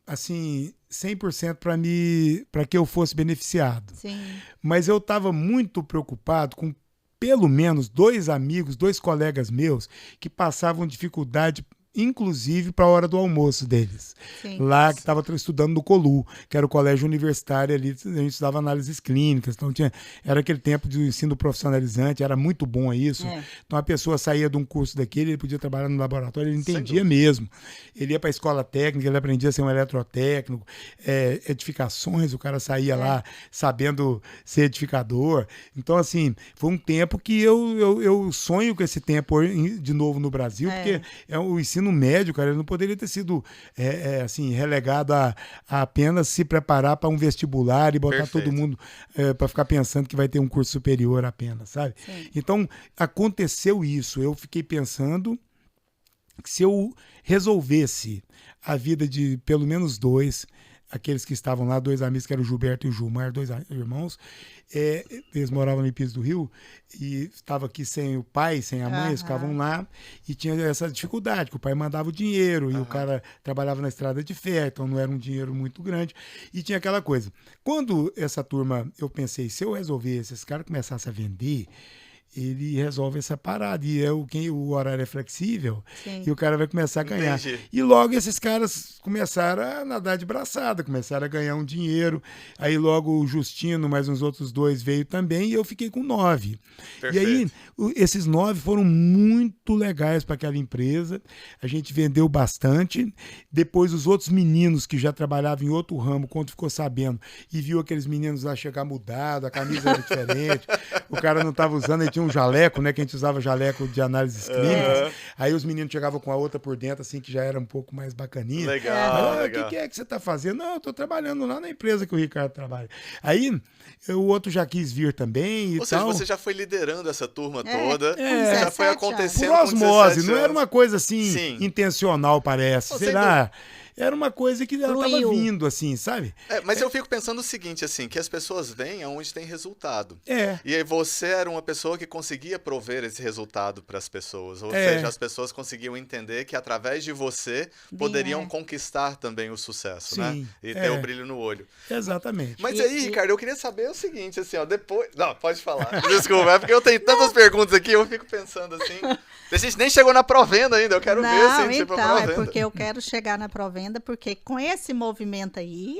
assim 100% para que eu fosse beneficiado. Sim. Mas eu estava muito preocupado com pelo menos 2 amigos, 2 colegas meus que passavam dificuldade, inclusive para a hora do almoço deles. Sim. Lá que estava estudando no Colu, que era o colégio universitário ali, a gente estudava análises clínicas, então era aquele tempo de ensino profissionalizante, era muito bom isso. Então a pessoa saía de um curso daquele, ele podia trabalhar no laboratório, ele entendia mesmo. Ele ia para a escola técnica, ele aprendia a ser um eletrotécnico, edificações, o cara saía lá sabendo ser edificador. Então, assim, foi um tempo que eu sonho com esse tempo de novo no Brasil, porque o ensino médio, cara, ele não poderia ter sido assim, relegado a apenas se preparar para um vestibular e botar Perfeito. todo mundo para ficar pensando que vai ter um curso superior apenas, sabe? Sim. Então, aconteceu isso. Eu fiquei pensando que se eu resolvesse a vida de pelo menos 2, aqueles que estavam lá, 2 amigos, que eram o Gilberto e o Gilmar, 2 irmãos, eles moravam no Piso do Rio e estavam aqui sem o pai, sem a mãe, eles ficavam lá e tinha essa dificuldade, que o pai mandava o dinheiro e o cara trabalhava na estrada de ferro, então não era um dinheiro muito grande e tinha aquela coisa. Quando essa turma, eu pensei, se eu resolvesse, esses caras começassem a vender, ele resolve essa parada. E o horário é flexível. Sim. E o cara vai começar a ganhar. Entendi. E logo esses caras começaram a nadar de braçada, começaram a ganhar um dinheiro. Aí logo o Justino, mais uns outros 2 veio também, e eu fiquei com 9. Perfeito. E aí, esses 9 foram muito legais para aquela empresa. A gente vendeu bastante. Depois, os outros meninos que já trabalhavam em outro ramo, quando ficou sabendo, e viu aqueles meninos lá chegar mudado, a camisa era diferente, o cara não estava usando, ele tinha um jaleco, né? Que a gente usava jaleco de análises clínicas. Aí os meninos chegavam com a outra por dentro, assim, que já era um pouco mais bacaninha. Legal, O legal. que é que você está fazendo? Não, eu estou trabalhando lá na empresa que o Ricardo trabalha. Aí o outro já quis vir também e Ou seja, tal. você já foi liderando essa turma toda, com já foi 17 acontecendo Por com osmose, 17 não era uma anos. coisa assim Sim. intencional, parece. Não, Sei sem lá. Era uma coisa que ela estava Fluiu. vindo, assim, sabe? Mas eu fico pensando o seguinte, assim, que as pessoas vêm aonde tem resultado. É. E aí você era uma pessoa que conseguia prover esse resultado para as pessoas. Ou É. seja, as pessoas conseguiam entender que através de você poderiam conquistar também o sucesso, Sim, né? E ter o brilho no olho. Exatamente. Mas E- aí, e- Ricardo, eu queria saber o seguinte, assim, ó, depois... Não, pode falar. Desculpa, é porque eu tenho tantas perguntas aqui, eu fico pensando assim... A gente nem chegou na pró-venda ainda, eu quero ver se a Não, gente vai pra então, é pró-venda. porque eu quero chegar na pró-venda, porque com esse movimento aí,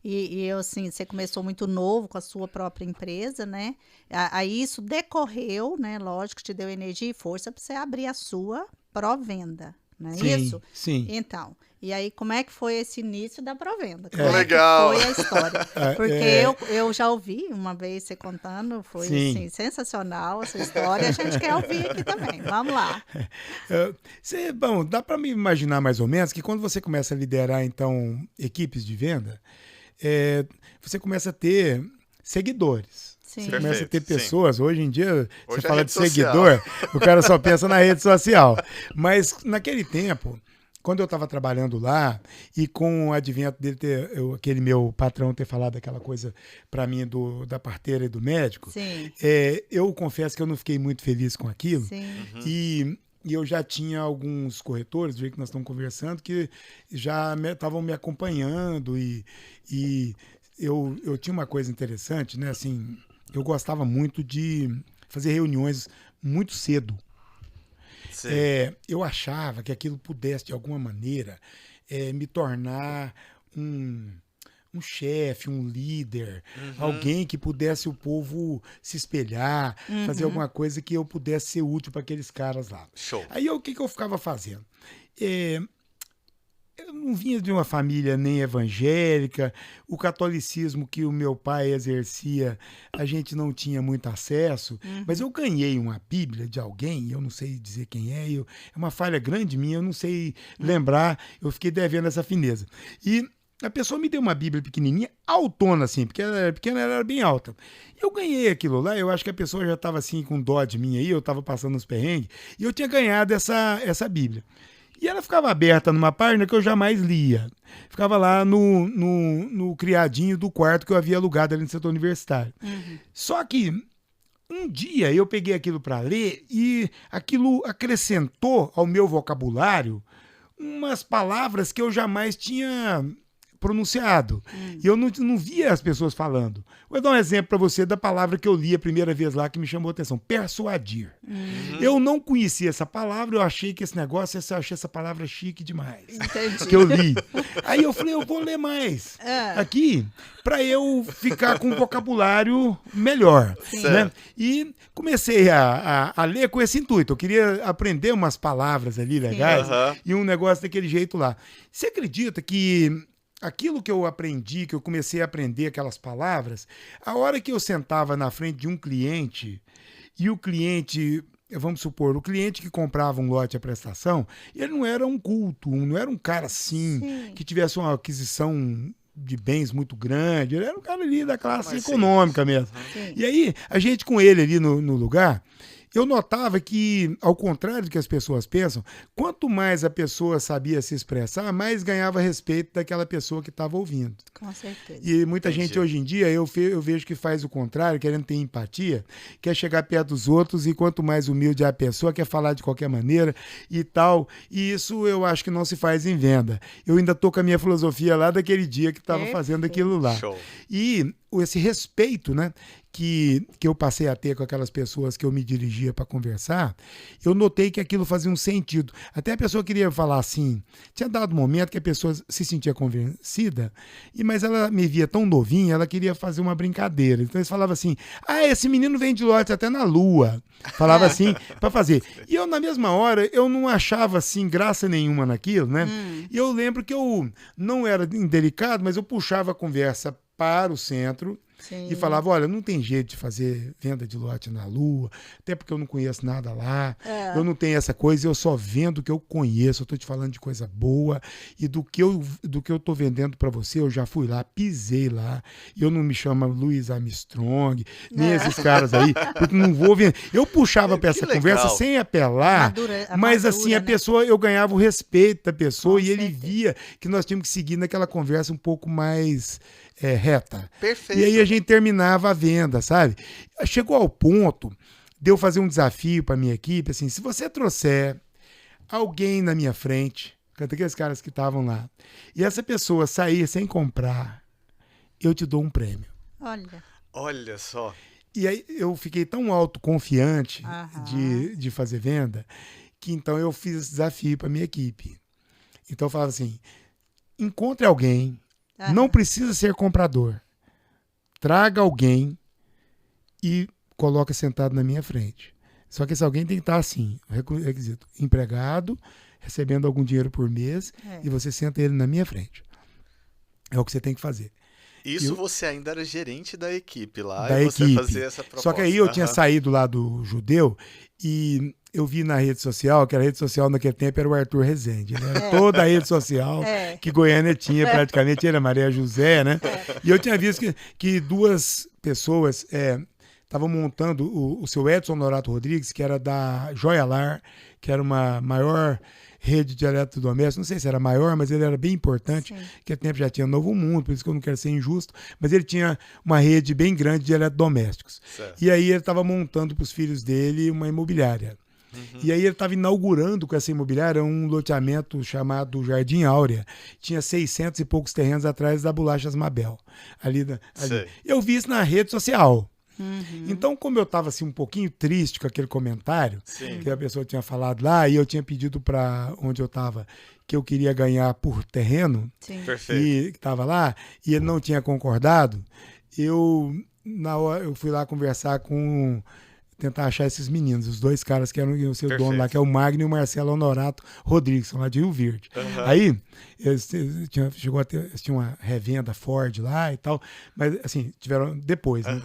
e eu, assim, você começou muito novo com a sua própria empresa, né? Aí isso decorreu, né? Lógico, te deu energia e força para você abrir a sua pró-venda, não é Sim, isso? sim. Então, e aí como é que foi esse início da pró-venda? Como Legal. é que foi a história? Porque eu já ouvi uma vez você contando, foi Sim. assim, sensacional essa história, a gente quer ouvir aqui também, vamos lá. Bom, dá para me imaginar mais ou menos que quando você começa a liderar, então, equipes de venda, você começa a ter seguidores. Sim. Você começa a ter Perfeito, sim. pessoas. Hoje em dia, Hoje você é fala rede de social. seguidor, o cara só pensa na rede social. Mas naquele tempo, quando eu estava trabalhando lá e com o advento dele aquele meu patrão ter falado aquela coisa para mim da parteira e do médico, Sim, eu confesso que eu não fiquei muito feliz com aquilo. sim. E eu já tinha alguns corretores, do jeito que nós estamos conversando, que já estavam me acompanhando e eu tinha uma coisa interessante, né? Assim, eu gostava muito de fazer reuniões muito cedo. Eu achava que aquilo pudesse, de alguma maneira, me tornar um chefe, um líder, alguém que pudesse o povo se espelhar, fazer alguma coisa que eu pudesse ser útil para aqueles caras lá. Show. Aí o que eu ficava fazendo? Eu não vinha de uma família nem evangélica, o catolicismo que o meu pai exercia, a gente não tinha muito acesso, mas eu ganhei uma Bíblia de alguém, eu não sei dizer quem é uma falha grande minha, eu não sei lembrar, eu fiquei devendo essa fineza. E a pessoa me deu uma Bíblia pequenininha, altona assim, porque ela era pequena, ela era bem alta. Eu ganhei aquilo lá, eu acho que a pessoa já estava assim com dó de mim aí, eu estava passando uns perrengues, e eu tinha ganhado essa Bíblia. E ela ficava aberta numa página que eu jamais lia. Ficava lá no criadinho do quarto que eu havia alugado ali no setor universitário. Só que um dia eu peguei aquilo para ler e aquilo acrescentou ao meu vocabulário umas palavras que eu jamais tinha pronunciado. E eu não via as pessoas falando. Vou dar um exemplo para você da palavra que eu li a primeira vez lá que me chamou a atenção. Persuadir. Eu não conhecia essa palavra, eu achei que esse negócio, eu achei essa palavra chique demais. Entendi. Que eu li. Aí eu falei, eu vou ler mais aqui para eu ficar com um vocabulário melhor. Né? E comecei a ler com esse intuito. Eu queria aprender umas palavras ali legais e um negócio daquele jeito lá. Você acredita que aquilo que eu aprendi, que eu comecei a aprender aquelas palavras, a hora que eu sentava na frente de um cliente e o cliente, vamos supor, o cliente que comprava um lote à prestação, ele não era um culto, não era um cara assim, que tivesse uma aquisição de bens muito grande, ele era um cara ali da classe econômica mesmo. E aí, a gente com ele ali no lugar, eu notava que, ao contrário do que as pessoas pensam, quanto mais a pessoa sabia se expressar, mais ganhava respeito daquela pessoa que estava ouvindo. Com certeza. E muita gente hoje em dia, eu vejo que faz o contrário, querendo ter empatia, quer chegar perto dos outros e quanto mais humilde é a pessoa, quer falar de qualquer maneira e tal. E isso eu acho que não se faz em venda. Eu ainda estou com a minha filosofia lá daquele dia que estava fazendo aquilo lá. Show. E esse respeito, né, que eu passei a ter com aquelas pessoas que eu me dirigia para conversar, eu notei que aquilo fazia um sentido. Até a pessoa queria falar assim, tinha dado um momento que a pessoa se sentia convencida, mas ela me via tão novinha, ela queria fazer uma brincadeira. Então eles falavam assim, esse menino vende lotes até na lua. Falava assim, para fazer. E eu, na mesma hora, eu não achava assim graça nenhuma naquilo, né? E eu lembro que eu não era indelicado, mas eu puxava a conversa para o centro e falava, olha, não tem jeito de fazer venda de lote na Lua, até porque eu não conheço nada lá, eu não tenho essa coisa, eu só vendo o que eu conheço, eu tô te falando de coisa boa e do que eu tô vendendo para você, eu já fui lá, pisei lá, e eu não me chamo Louis Armstrong, nem esses caras aí, porque não vou vender. Eu puxava para essa conversa sem apelar, mas assim, a pessoa, eu ganhava o respeito da pessoa e ele via que nós tínhamos que seguir naquela conversa um pouco mais reta. Perfeito. E aí a gente terminava a venda, sabe? Chegou ao ponto de eu fazer um desafio para minha equipe, assim, se você trouxer alguém na minha frente, aqueles caras que estavam lá, e essa pessoa sair sem comprar, eu te dou um prêmio. Olha só. E aí eu fiquei tão autoconfiante de fazer venda, que então eu fiz esse desafio para minha equipe. Então eu falava assim, encontre alguém, não precisa ser comprador. Traga alguém e coloca sentado na minha frente. Só que esse alguém tem que estar assim, requisito, empregado, recebendo algum dinheiro por mês, e você senta ele na minha frente. É o que você tem que fazer. Isso você ainda era gerente da equipe lá, da e você equipe. fazia essa proposta. Só que aí eu tinha saído lá do Judeu e eu vi na rede social, que a rede social naquele tempo era o Arthur Rezende, né? Toda a rede social que Goiânia tinha praticamente, era Maria José, né? E eu tinha visto que duas pessoas estavam montando o seu Edson Norato Rodrigues, que era da Joialar, que era uma maior rede de eletrodomésticos, não sei se era maior, mas ele era bem importante, que tempo já tinha Novo Mundo, por isso que eu não quero ser injusto, mas ele tinha uma rede bem grande de eletrodomésticos. Certo. E aí ele estava montando para os filhos dele uma imobiliária. E aí ele estava inaugurando com essa imobiliária um loteamento chamado Jardim Áurea. Tinha 600 e poucos terrenos atrás da Bolachas Mabel. Ali. Eu vi isso na rede social. Então, como eu estava assim, um pouquinho triste com aquele comentário que a pessoa tinha falado lá, e eu tinha pedido para onde eu estava que eu queria ganhar por terreno, e estava lá, e ele não tinha concordado, na hora, eu fui lá conversar tentar achar esses meninos, os dois caras que eram o seu dono lá, que é o Magno e o Marcelo Honorato Rodrigues, são lá de Rio Verde. Aí, eles tinham uma revenda Ford lá e tal, mas assim, tiveram depois, né?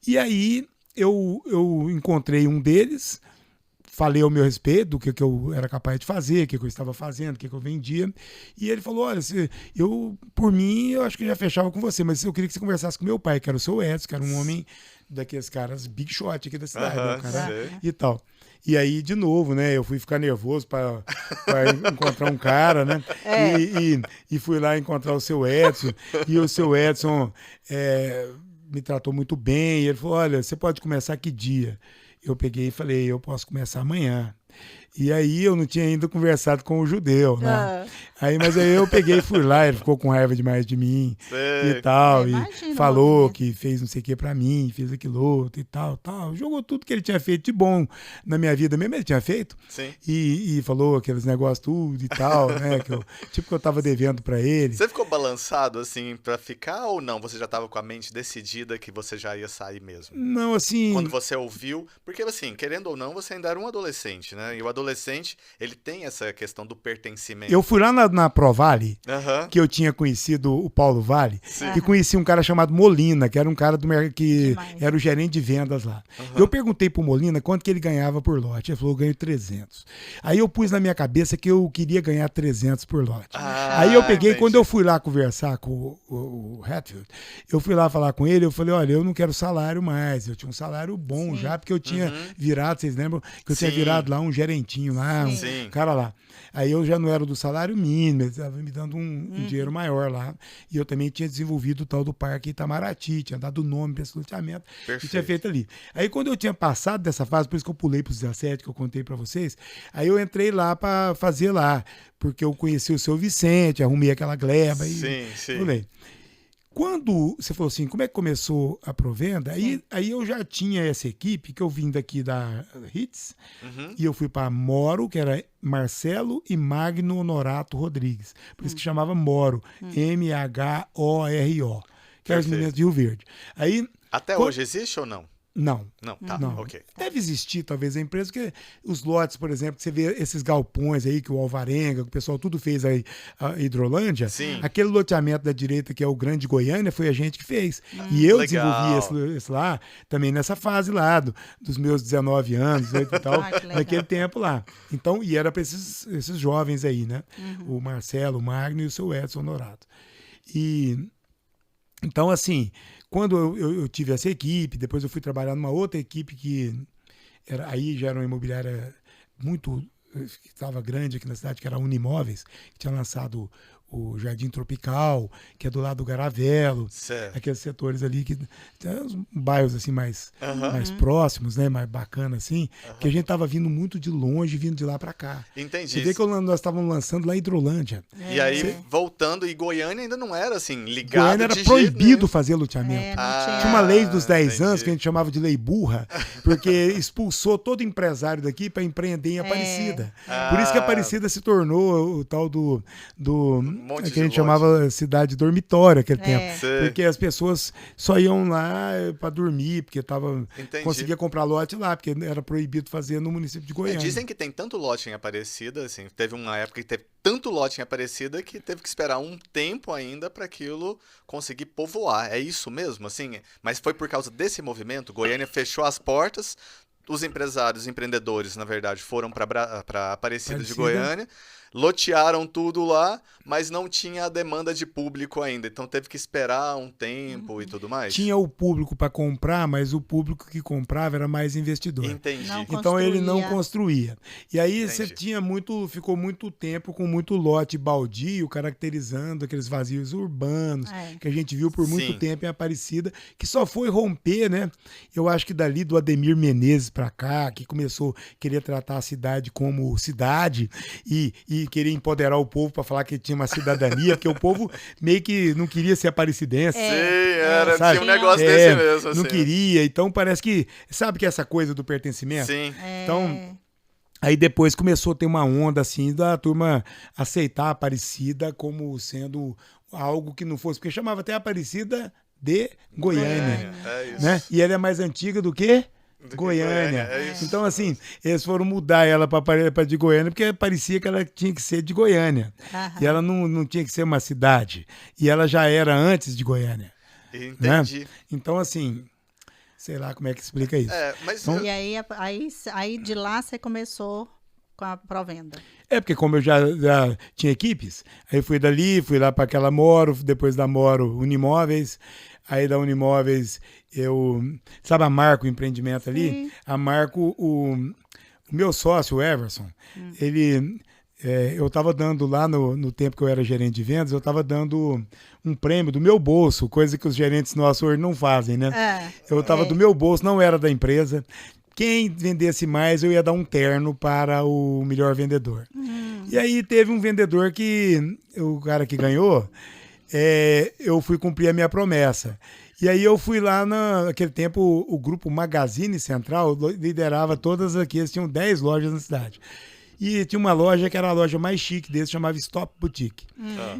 E aí eu encontrei um deles, falei ao meu respeito do que eu era capaz de fazer, o que eu estava fazendo, o que eu vendia, e ele falou, olha, por mim, eu acho que já fechava com você, mas eu queria que você conversasse com meu pai, que era o seu Edson, que era um homem daqueles caras big shot aqui da cidade, né, cara, e tal. E aí, de novo, né, eu fui ficar nervoso para encontrar um cara, né, e fui lá encontrar o seu Edson, e o seu Edson me tratou muito bem, e ele falou, olha, você pode começar que dia? Eu peguei e falei, eu posso começar amanhã. E aí eu não tinha ainda conversado com o judeu, né? Mas aí eu peguei e fui lá, ele ficou com raiva demais de mim e tal, e falou que fez não sei o que pra mim, fez aquilo outro e tal. Jogou tudo que ele tinha feito de bom na minha vida mesmo, ele tinha feito. E falou aqueles negócios tudo e tal, né? Que eu tava devendo pra ele. Você ficou balançado, assim, pra ficar ou não? Você já tava com a mente decidida que você já ia sair mesmo? Não, assim... Quando você ouviu... Porque, assim, querendo ou não, você ainda era um adolescente, né? E o adolescente, ele tem essa questão do pertencimento. Eu fui lá na Provale, que eu tinha conhecido o Paulo Vale, e conheci um cara chamado Molina, que era um cara que era o gerente de vendas lá. Eu perguntei pro Molina quanto que ele ganhava por lote. Ele falou, eu ganho 300. Aí eu pus na minha cabeça que eu queria ganhar 300 por lote. Aí eu peguei, quando eu fui lá conversar com o Hatfield, eu fui lá falar com ele, eu falei, olha, eu não quero salário mais, eu tinha um salário bom já, porque eu tinha virado, vocês lembram? Que eu tinha virado lá um gerentinho lá, um cara lá. Aí eu já não era do salário mínimo, ele estava me dando um dinheiro maior lá. E eu também tinha desenvolvido o tal do Parque Itamaraty, tinha dado nome para esse loteamento que tinha feito ali. Aí quando eu tinha passado dessa fase, por isso que eu pulei para os 17, que eu contei para vocês, aí eu entrei lá para fazer lá, porque eu conheci o seu Vicente, arrumei aquela gleba e pulei. Quando você falou assim, como é que começou a Provenda? Aí eu já tinha essa equipe, que eu vim daqui da Hits, e eu fui para Moro, que era Marcelo e Magno Honorato Rodrigues. Por isso que chamava Moro, M-H-O-R-O, que eram as meninas de Rio Verde. Aí, até hoje existe ou não? Não. Não, tá, ok. Deve existir, talvez, a empresa, porque os lotes, por exemplo, que você vê esses galpões aí, que o Alvarenga, que o pessoal tudo fez aí, a Hidrolândia, aquele loteamento da direita, que é o Grande Goiânia, foi a gente que fez. E eu desenvolvi esse lá, também nessa fase lá, dos meus 19 anos, e tal, naquele tempo lá. Então, e era para esses jovens aí, né? O Marcelo, o Magno e o seu Edson Honorato. Então, assim, quando eu tive essa equipe, depois eu fui trabalhar numa outra equipe que aí já era uma imobiliária muito, que estava grande aqui na cidade, que era a Unimóveis, que tinha lançado o Jardim Tropical, que é do lado do Garavelo, aqueles setores ali, que uns bairros assim mais próximos, né, mais bacana assim, que a gente tava vindo muito de longe, vindo de lá para cá. Entendi. Você vê que nós estávamos lançando lá em Hidrolândia. E aí, voltando, e Goiânia ainda não era assim, ligado. Goiânia era proibido fazer loteamento. Tinha uma lei dos 10 anos, que a gente chamava de lei burra, porque expulsou todo empresário daqui para empreender em Aparecida. Por isso que Aparecida se tornou o tal do que a gente chamava cidade dormitória naquele tempo. Porque as pessoas só iam lá para dormir, porque conseguia comprar lote lá, porque era proibido fazer no município de Goiânia. Dizem que tem tanto lote em Aparecida, assim, teve uma época que teve tanto lote em Aparecida que teve que esperar um tempo ainda para aquilo conseguir povoar. É isso mesmo, assim? Mas foi por causa desse movimento? Goiânia fechou as portas, os empresários, empreendedores, na verdade, foram para Aparecida de Goiânia. lotearam tudo lá, mas não tinha a demanda de público ainda. Então teve que esperar um tempo e tudo mais. Tinha o público para comprar, mas o público que comprava era mais investidor. Entendi. Não Então ele não construía. construía. E aí você Entendi. ficou muito tempo com muito lote baldio, caracterizando aqueles vazios urbanos É. que a gente viu por muito Sim. tempo em Aparecida, que só foi romper, né? Eu acho que dali do Ademir Menezes para cá, que começou a querer tratar a cidade como cidade e querer empoderar o povo para falar que tinha uma cidadania, porque o povo meio que não queria ser aparecidense. Sim, era, sabe? tinha um negócio É, desse mesmo. não assim. queria. Então parece que. Sabe que essa coisa do pertencimento? Sim. Então, aí depois começou a ter uma onda assim da turma aceitar a Aparecida como sendo algo que não fosse, porque chamava até Aparecida de Goiânia, É isso. né? E ela é mais antiga do que Do que Goiânia. é isso. Então, assim, eles foram mudar ela para de Goiânia porque parecia que ela tinha que ser de Goiânia. Aham. E ela não tinha que ser uma cidade. E ela já era antes de Goiânia. Entendi. Então, assim, sei lá como é que explica isso. É, mas Então, E aí de lá você começou com a Provenda. É, porque como eu já tinha equipes, aí fui dali, fui lá para aquela Moro, depois da Moro, Unimóveis, aí da Unimóveis eu... Sabe a Marco Empreendimento ali? Sim. A Marco, o meu sócio, o Everson, ele... eu estava dando lá no tempo que eu era gerente de vendas, eu estava dando um prêmio do meu bolso, coisa que os gerentes nossos hoje não fazem, né? Eu estava do meu bolso, não era da empresa. Quem vendesse mais, eu ia dar um terno para o melhor vendedor. E aí teve um vendedor que, o cara que ganhou, eu fui cumprir a minha promessa. E aí eu fui lá, naquele tempo, o grupo Magazine Central liderava todas aqui, eles tinham 10 lojas na cidade. E tinha uma loja que era a loja mais chique deles, chamava Stop Boutique.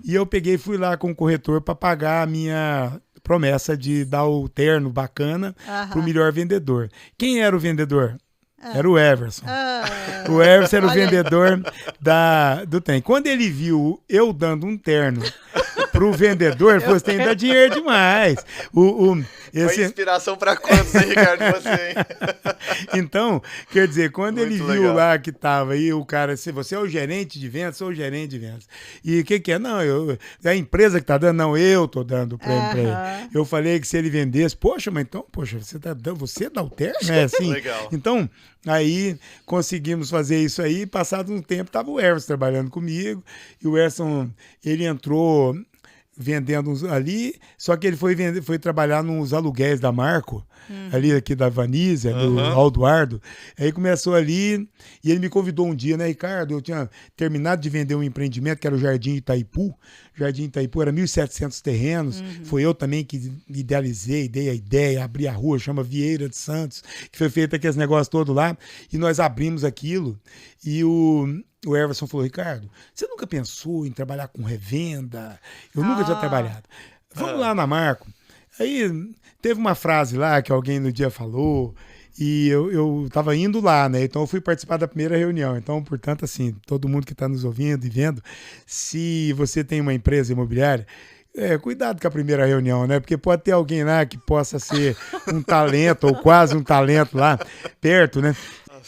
E eu peguei e fui lá com o corretor para pagar a minha promessa de dar o terno bacana para o melhor vendedor. Quem era o vendedor? Era o Everson. O Everson era o vendedor do trem. Quando ele viu eu dando um terno pro vendedor, ele falou: você tem que dar dinheiro demais. foi Esse... inspiração pra quantos, hein, Ricardo? Você, hein? Então, quer dizer, quando Muito ele viu legal. lá que tava aí, o cara, se você é o gerente de vendas, sou o gerente de vendas. E o que é? Não, é a empresa que tá dando, não, eu tô dando o prêmio pra ele. Eu falei que se ele vendesse, poxa, você dá o terno, né? Assim. Legal. Então, aí conseguimos fazer isso aí, passado um tempo, tava o Everson trabalhando comigo, e o Everson, ele entrou vendendo ali, só que ele foi trabalhar nos aluguéis da Marco, ali aqui da Vanísia, do Aldoardo. Aí começou ali, e ele me convidou um dia, né, Ricardo? Eu tinha terminado de vender um empreendimento que era o Jardim Itaipu. O Jardim Itaipu era 1.700 terrenos. Foi eu também que idealizei, dei a ideia, abri a rua, chama Vieira de Santos, que foi feito aqueles negócios todos lá, e nós abrimos aquilo, e o Everson falou: Ricardo, você nunca pensou em trabalhar com revenda? Eu nunca tinha trabalhado. Vamos lá na Marco. Aí teve uma frase lá que alguém no dia falou, e eu tava indo lá, né? Então eu fui participar da primeira reunião. Então, portanto, assim, todo mundo que está nos ouvindo e vendo, se você tem uma empresa imobiliária, cuidado com a primeira reunião, né? Porque pode ter alguém lá que possa ser um talento ou quase um talento lá perto, né?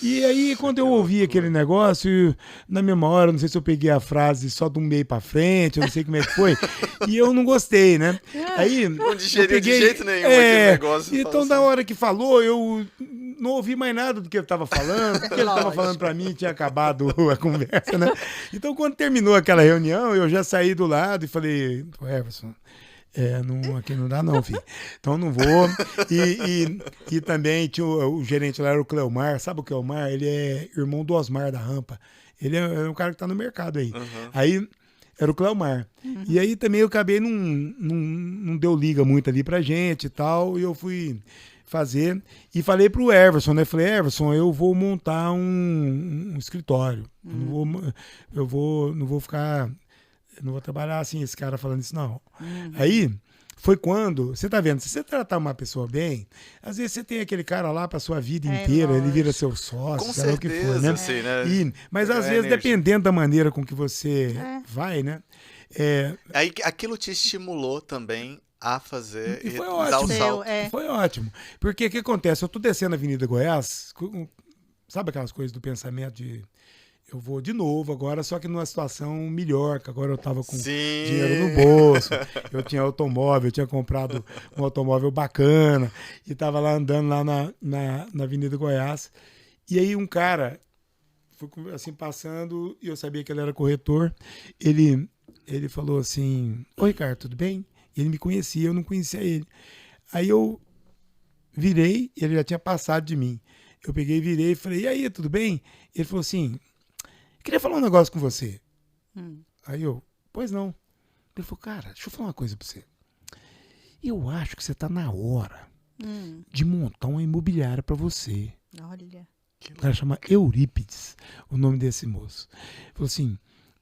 E aí, quando eu ouvi aquele negócio, na mesma hora, não sei se eu peguei a frase só do meio pra frente, eu não sei como é que foi, e eu não gostei, né? Aí, Não digeriu eu peguei, de jeito nenhum aquele negócio. Então, Fala na assim. hora que falou, eu não ouvi mais nada do que ele estava falando, porque ele estava Lógico. falando para mim, tinha acabado a conversa, né? Então, quando terminou aquela reunião, eu já saí do lado e falei: Everson, aqui não dá não, filho. Então não vou. E também tinha o gerente lá, era o Cleomar. Sabe o Cleomar? Ele é irmão do Osmar da Rampa. Ele é um cara que tá no mercado aí. Aí era o Cleomar. E aí também eu acabei, não deu liga muito ali pra gente e tal. E eu fui fazer e falei pro Everson, né? Falei: Everson, eu vou montar um escritório. Eu não vou ficar... Eu não vou trabalhar assim, esse cara falando isso, não. Aí, foi quando... Você tá vendo, se você tratar uma pessoa bem, às vezes você tem aquele cara lá pra sua vida inteira, ele vira seu sócio, Com sei lá o que for, certeza, né? sim, né? Mas às É vezes, energia. dependendo da maneira com que você vai, né? Aí aquilo te estimulou também a fazer E foi dar o ótimo. salto. Foi ótimo. Porque o que acontece? Eu tô descendo a Avenida Goiás, sabe aquelas coisas do pensamento de... eu vou de novo agora, só que numa situação melhor, que agora eu tava com Sim. dinheiro no bolso, eu tinha automóvel, eu tinha comprado um automóvel bacana, e tava lá andando lá na Avenida Goiás. E aí um cara, foi assim, passando, e eu sabia que ele era corretor, ele falou assim, oi, Ricardo, tudo bem? E ele me conhecia, eu não conhecia ele. Aí eu virei, ele já tinha passado de mim. Eu peguei, virei e falei, e aí, tudo bem? Ele falou assim, queria falar um negócio com você. Aí eu, pois não. Ele falou, cara, deixa eu falar uma coisa pra você. Eu acho que você tá na hora de montar uma imobiliária pra você. Olha. O cara chama Eurípides, o nome desse moço. Ele falou assim,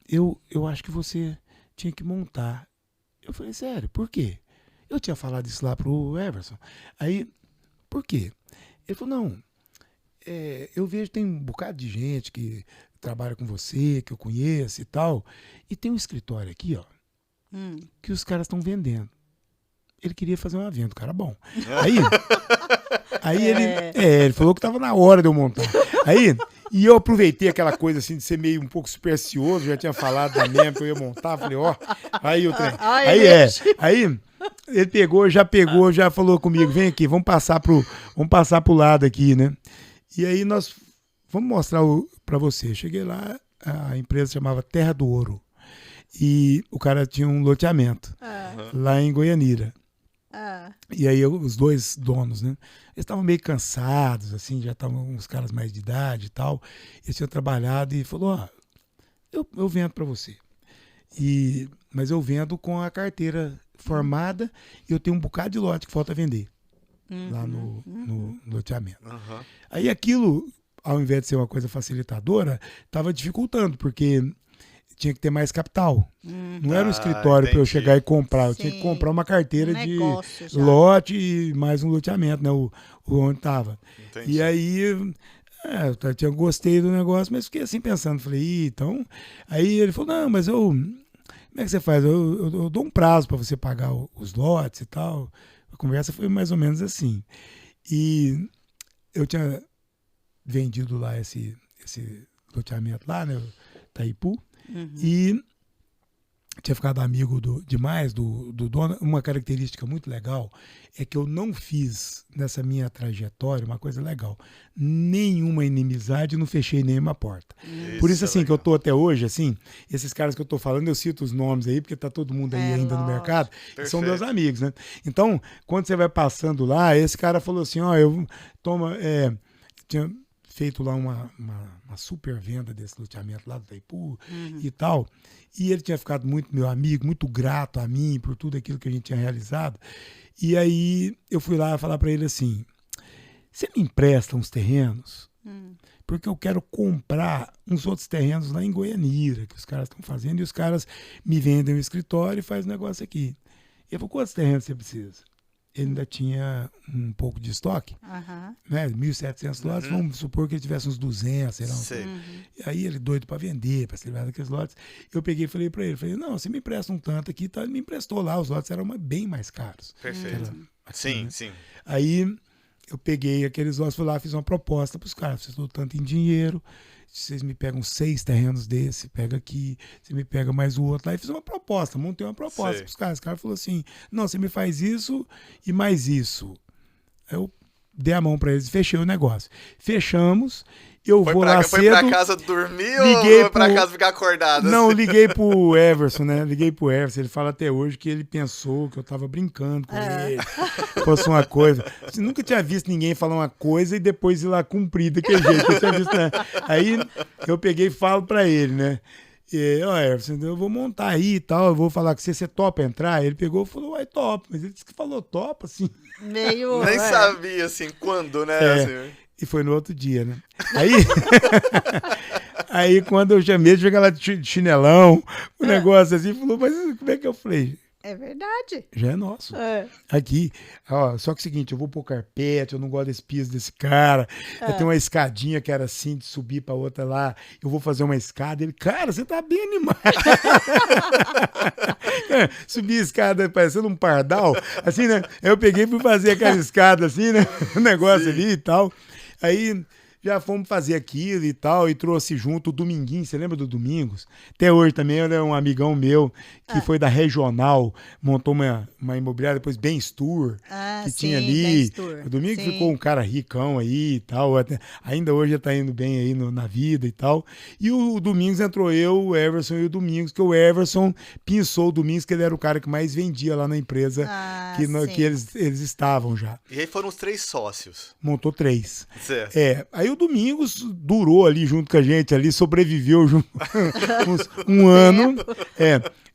eu acho que você tinha que montar. Eu falei, sério, por quê? Eu tinha falado isso lá pro Everson. Aí, por quê? Ele falou, não, eu vejo que tem um bocado de gente que trabalha com você, que eu conheço e tal, e tem um escritório aqui, ó, que os caras estão vendendo. Ele queria fazer uma venda, o cara bom. Aí ele falou que tava na hora de eu montar. E eu aproveitei aquela coisa assim de ser meio um pouco supersticioso, já tinha falado da mesma que eu ia montar, falei, ó, aí o trem. Aí ele já falou comigo, vem aqui, vamos passar pro lado aqui, né? E aí nós vamos mostrar pra você. Cheguei lá, a empresa chamava Terra do Ouro. E o cara tinha um loteamento lá em Goianira. E aí os dois donos, né? Eles estavam meio cansados, assim, já estavam uns caras mais de idade e tal. Eles tinham trabalhado e falou, ó, eu vendo pra você. Mas eu vendo com a carteira formada e eu tenho um bocado de lote que falta vender lá no loteamento. Aí aquilo, ao invés de ser uma coisa facilitadora, estava dificultando, porque tinha que ter mais capital. Não era um escritório para eu chegar e comprar. Eu tinha que comprar uma carteira de lote e mais um loteamento, né? Onde estava. E aí, eu gostei do negócio, mas fiquei assim pensando. Falei, então... Aí ele falou, não, mas como é que você faz? Eu dou um prazo para você pagar os lotes e tal. A conversa foi mais ou menos assim. E eu tinha vendido lá esse loteamento lá, né? Itaipu. E tinha ficado amigo demais do dono. Uma característica muito legal é que eu não fiz nessa minha trajetória uma coisa legal. Nenhuma inimizade, não fechei nenhuma porta. Por isso, assim, que eu tô até hoje, assim, esses caras que eu tô falando, eu cito os nomes aí, porque tá todo mundo aí ainda no mercado, são meus amigos, né? Então, quando você vai passando lá, esse cara falou assim, ó, tinha feito lá uma super venda desse loteamento lá do Itaipu e tal. E ele tinha ficado muito meu amigo, muito grato a mim por tudo aquilo que a gente tinha realizado. E aí eu fui lá falar para ele assim, você me empresta uns terrenos? Porque eu quero comprar uns outros terrenos lá em Goianira, que os caras estão fazendo, e os caras me vendem o escritório e fazem o negócio aqui. Ele falou, quantos terrenos você precisa? Ele ainda tinha um pouco de estoque, né? 1.700 lotes, vamos supor que ele tivesse uns 200, sei lá. E aí ele doido para vender, para se livrar daqueles lotes. Eu peguei e falei para ele, não, você me empresta um tanto aqui, tá? Ele me emprestou lá, os lotes eram bem mais caros. Perfeito. Assim, sim. Aí eu peguei aqueles lotes, fui lá, fiz uma proposta para os caras, vocês dão tanto em dinheiro, vocês me pegam 6 terrenos desse, pega aqui, você me pega mais o outro lá. E fiz uma proposta, montei uma proposta para os caras. O cara falou assim, não, você me faz isso e mais isso. Aí eu dei a mão para eles, fechei o negócio. Fechamos, eu vou lá cedo. Foi pra casa dormir ou foi pra casa ficar acordado? Não, liguei pro Everson, né? Ele fala até hoje que ele pensou que eu tava brincando com ele. Fosse uma coisa. Você nunca tinha visto ninguém falar uma coisa e depois ir lá cumprir daquele jeito. Eu tinha visto, né? Aí eu peguei e falo pra ele, né? Everson, eu vou montar aí e tal, eu vou falar com você topa entrar? Ele pegou e falou, topa. Mas ele disse que falou topa, assim. Meio... Nem sabia, assim, quando, né? Assim. E foi no outro dia, né? Aí quando eu chamei, chega lá de chinelão, um negócio assim, falou, mas como é que eu falei? É verdade. Já é nosso. Aqui, ó, só que é o seguinte, eu vou pôr carpete, eu não gosto desse piso desse cara, eu tenho uma escadinha que era assim, de subir pra outra lá, eu vou fazer uma escada. Ele, cara, você tá bem animado. Subi a escada parecendo um pardal, assim, né? Eu peguei e fui fazer aquela escada assim, né? O negócio ali e tal. Aí já fomos fazer aquilo e tal, e trouxe junto o Dominguinho, você lembra do Domingos? Até hoje também, ele é um amigão meu, que foi da Regional, montou uma imobiliária, depois Bem-Stur, que sim, tinha ali. Bem-Stur. O Domingos Sim. ficou um cara ricão aí e tal, ainda hoje ele tá indo bem aí na vida e tal. E o Domingos entrou eu, o Everson e o Domingos, que o Everson pensou o Domingos, que ele era o cara que mais vendia lá na empresa que eles estavam já. E aí foram os 3 sócios. Montou 3. Certo. Aí o Domingos durou ali junto com a gente, ali sobreviveu um ano.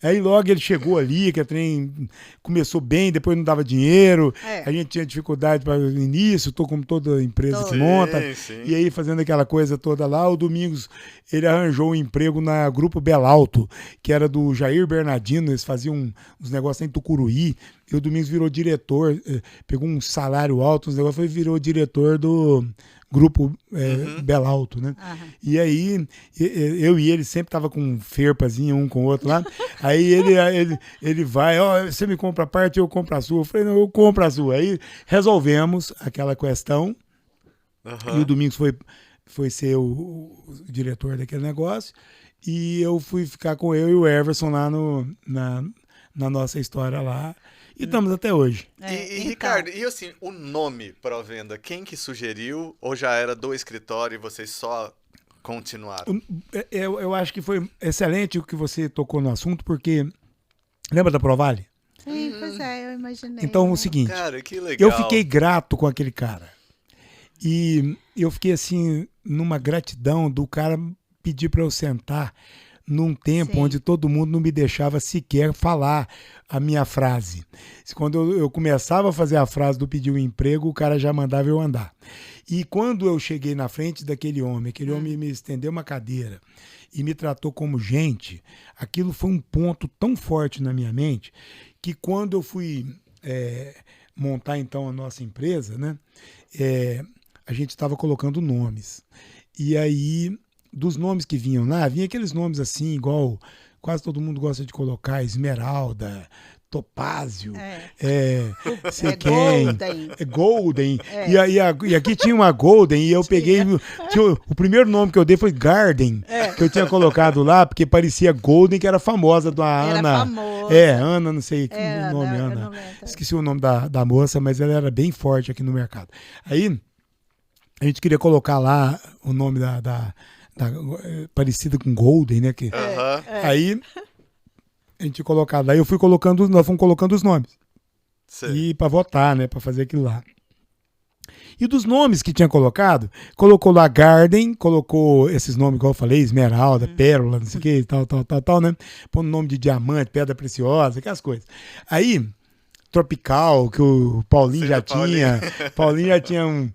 Aí logo ele chegou ali, que a trem começou bem, depois não dava dinheiro, a gente tinha dificuldade para o início, como toda empresa que monta, sim. E aí fazendo aquela coisa toda lá, o Domingos, ele arranjou um emprego na Grupo Belalto, que era do Jair Bernardino, eles faziam uns negócios em Tucuruí, e o Domingos virou diretor, pegou um salário alto, uns negócios, virou diretor do Grupo Belalto, né? E aí, eu e ele sempre tava com um ferpazinho um com o outro lá. Aí ele vai, você me compra a parte, eu compro a sua. Eu falei, não, eu compro a sua. Aí resolvemos aquela questão. E o Domingos foi ser o diretor daquele negócio. E eu fui ficar com eu e o Everson lá na nossa história lá. E estamos até hoje. E Ricardo, e assim, o nome Provenda, quem que sugeriu? Ou já era do escritório e vocês só continuaram? Eu acho que foi excelente o que você tocou no assunto, porque lembra da Provale? Sim, pois eu imaginei. Então, o seguinte, cara, que legal. eu fiquei grato com aquele cara. E eu fiquei assim, numa gratidão do cara pedir para eu sentar num tempo onde todo mundo não me deixava sequer falar a minha frase. Quando eu começava a fazer a frase do pedir um emprego, o cara já mandava eu andar. E quando eu cheguei na frente daquele homem, aquele homem me estendeu uma cadeira e me tratou como gente, aquilo foi um ponto tão forte na minha mente que quando eu fui montar então a nossa empresa, né, a gente estava colocando nomes. E aí, dos nomes que vinham lá, vinha aqueles nomes assim, igual quase todo mundo gosta de colocar, Esmeralda, Topázio, sei quem, Golden. E aqui tinha uma Golden, e eu peguei, o primeiro nome que eu dei foi Garden, que eu tinha colocado lá, porque parecia Golden, que era famosa da Ana. Era famosa. Ana, não sei o nome, Ana. Esqueci o nome da moça, mas ela era bem forte aqui no mercado. Aí, a gente queria colocar lá o nome parecida com Golden, né? Aí a gente colocava lá, nós fomos colocando os nomes. Sim. E para votar, né? Para fazer aquilo lá. E dos nomes que tinha colocado, colocou lá Garden, colocou esses nomes, igual eu falei, Esmeralda, Pérola, não sei o que, tal, né? Pondo nome de diamante, pedra preciosa, aquelas coisas. Aí, Tropical, que o Paulinho já tinha. Paulinho já tinha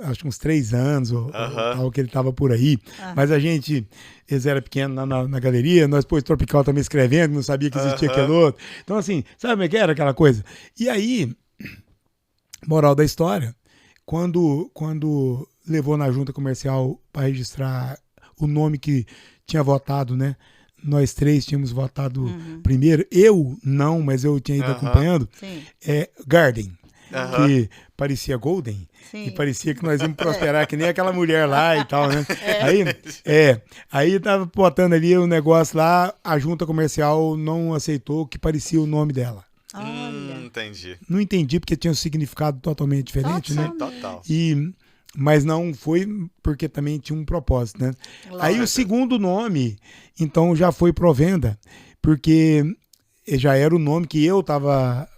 acho que uns 3 anos, ou tal, que ele estava por aí. Mas eles eram pequenos na galeria, nós pôs Tropical também escrevendo, não sabia que existia aquele outro. Então, assim, sabe como é que era aquela coisa? E aí, moral da história, quando levou na junta comercial para registrar o nome que tinha votado, né? Nós 3 tínhamos votado primeiro. Eu não, mas eu tinha ido acompanhando. Sim. Garden, que parecia Golden. Sim. E parecia que nós íamos prosperar, que nem aquela mulher lá e tal, né? Aí tava botando ali o negócio lá, a junta comercial não aceitou que parecia o nome dela. Entendi. Não entendi, porque tinha um significado totalmente diferente, né? Total. Mas não foi porque também tinha um propósito, né? Lógico. Aí o segundo nome, então, já foi Provenda, porque já era o nome que eu estava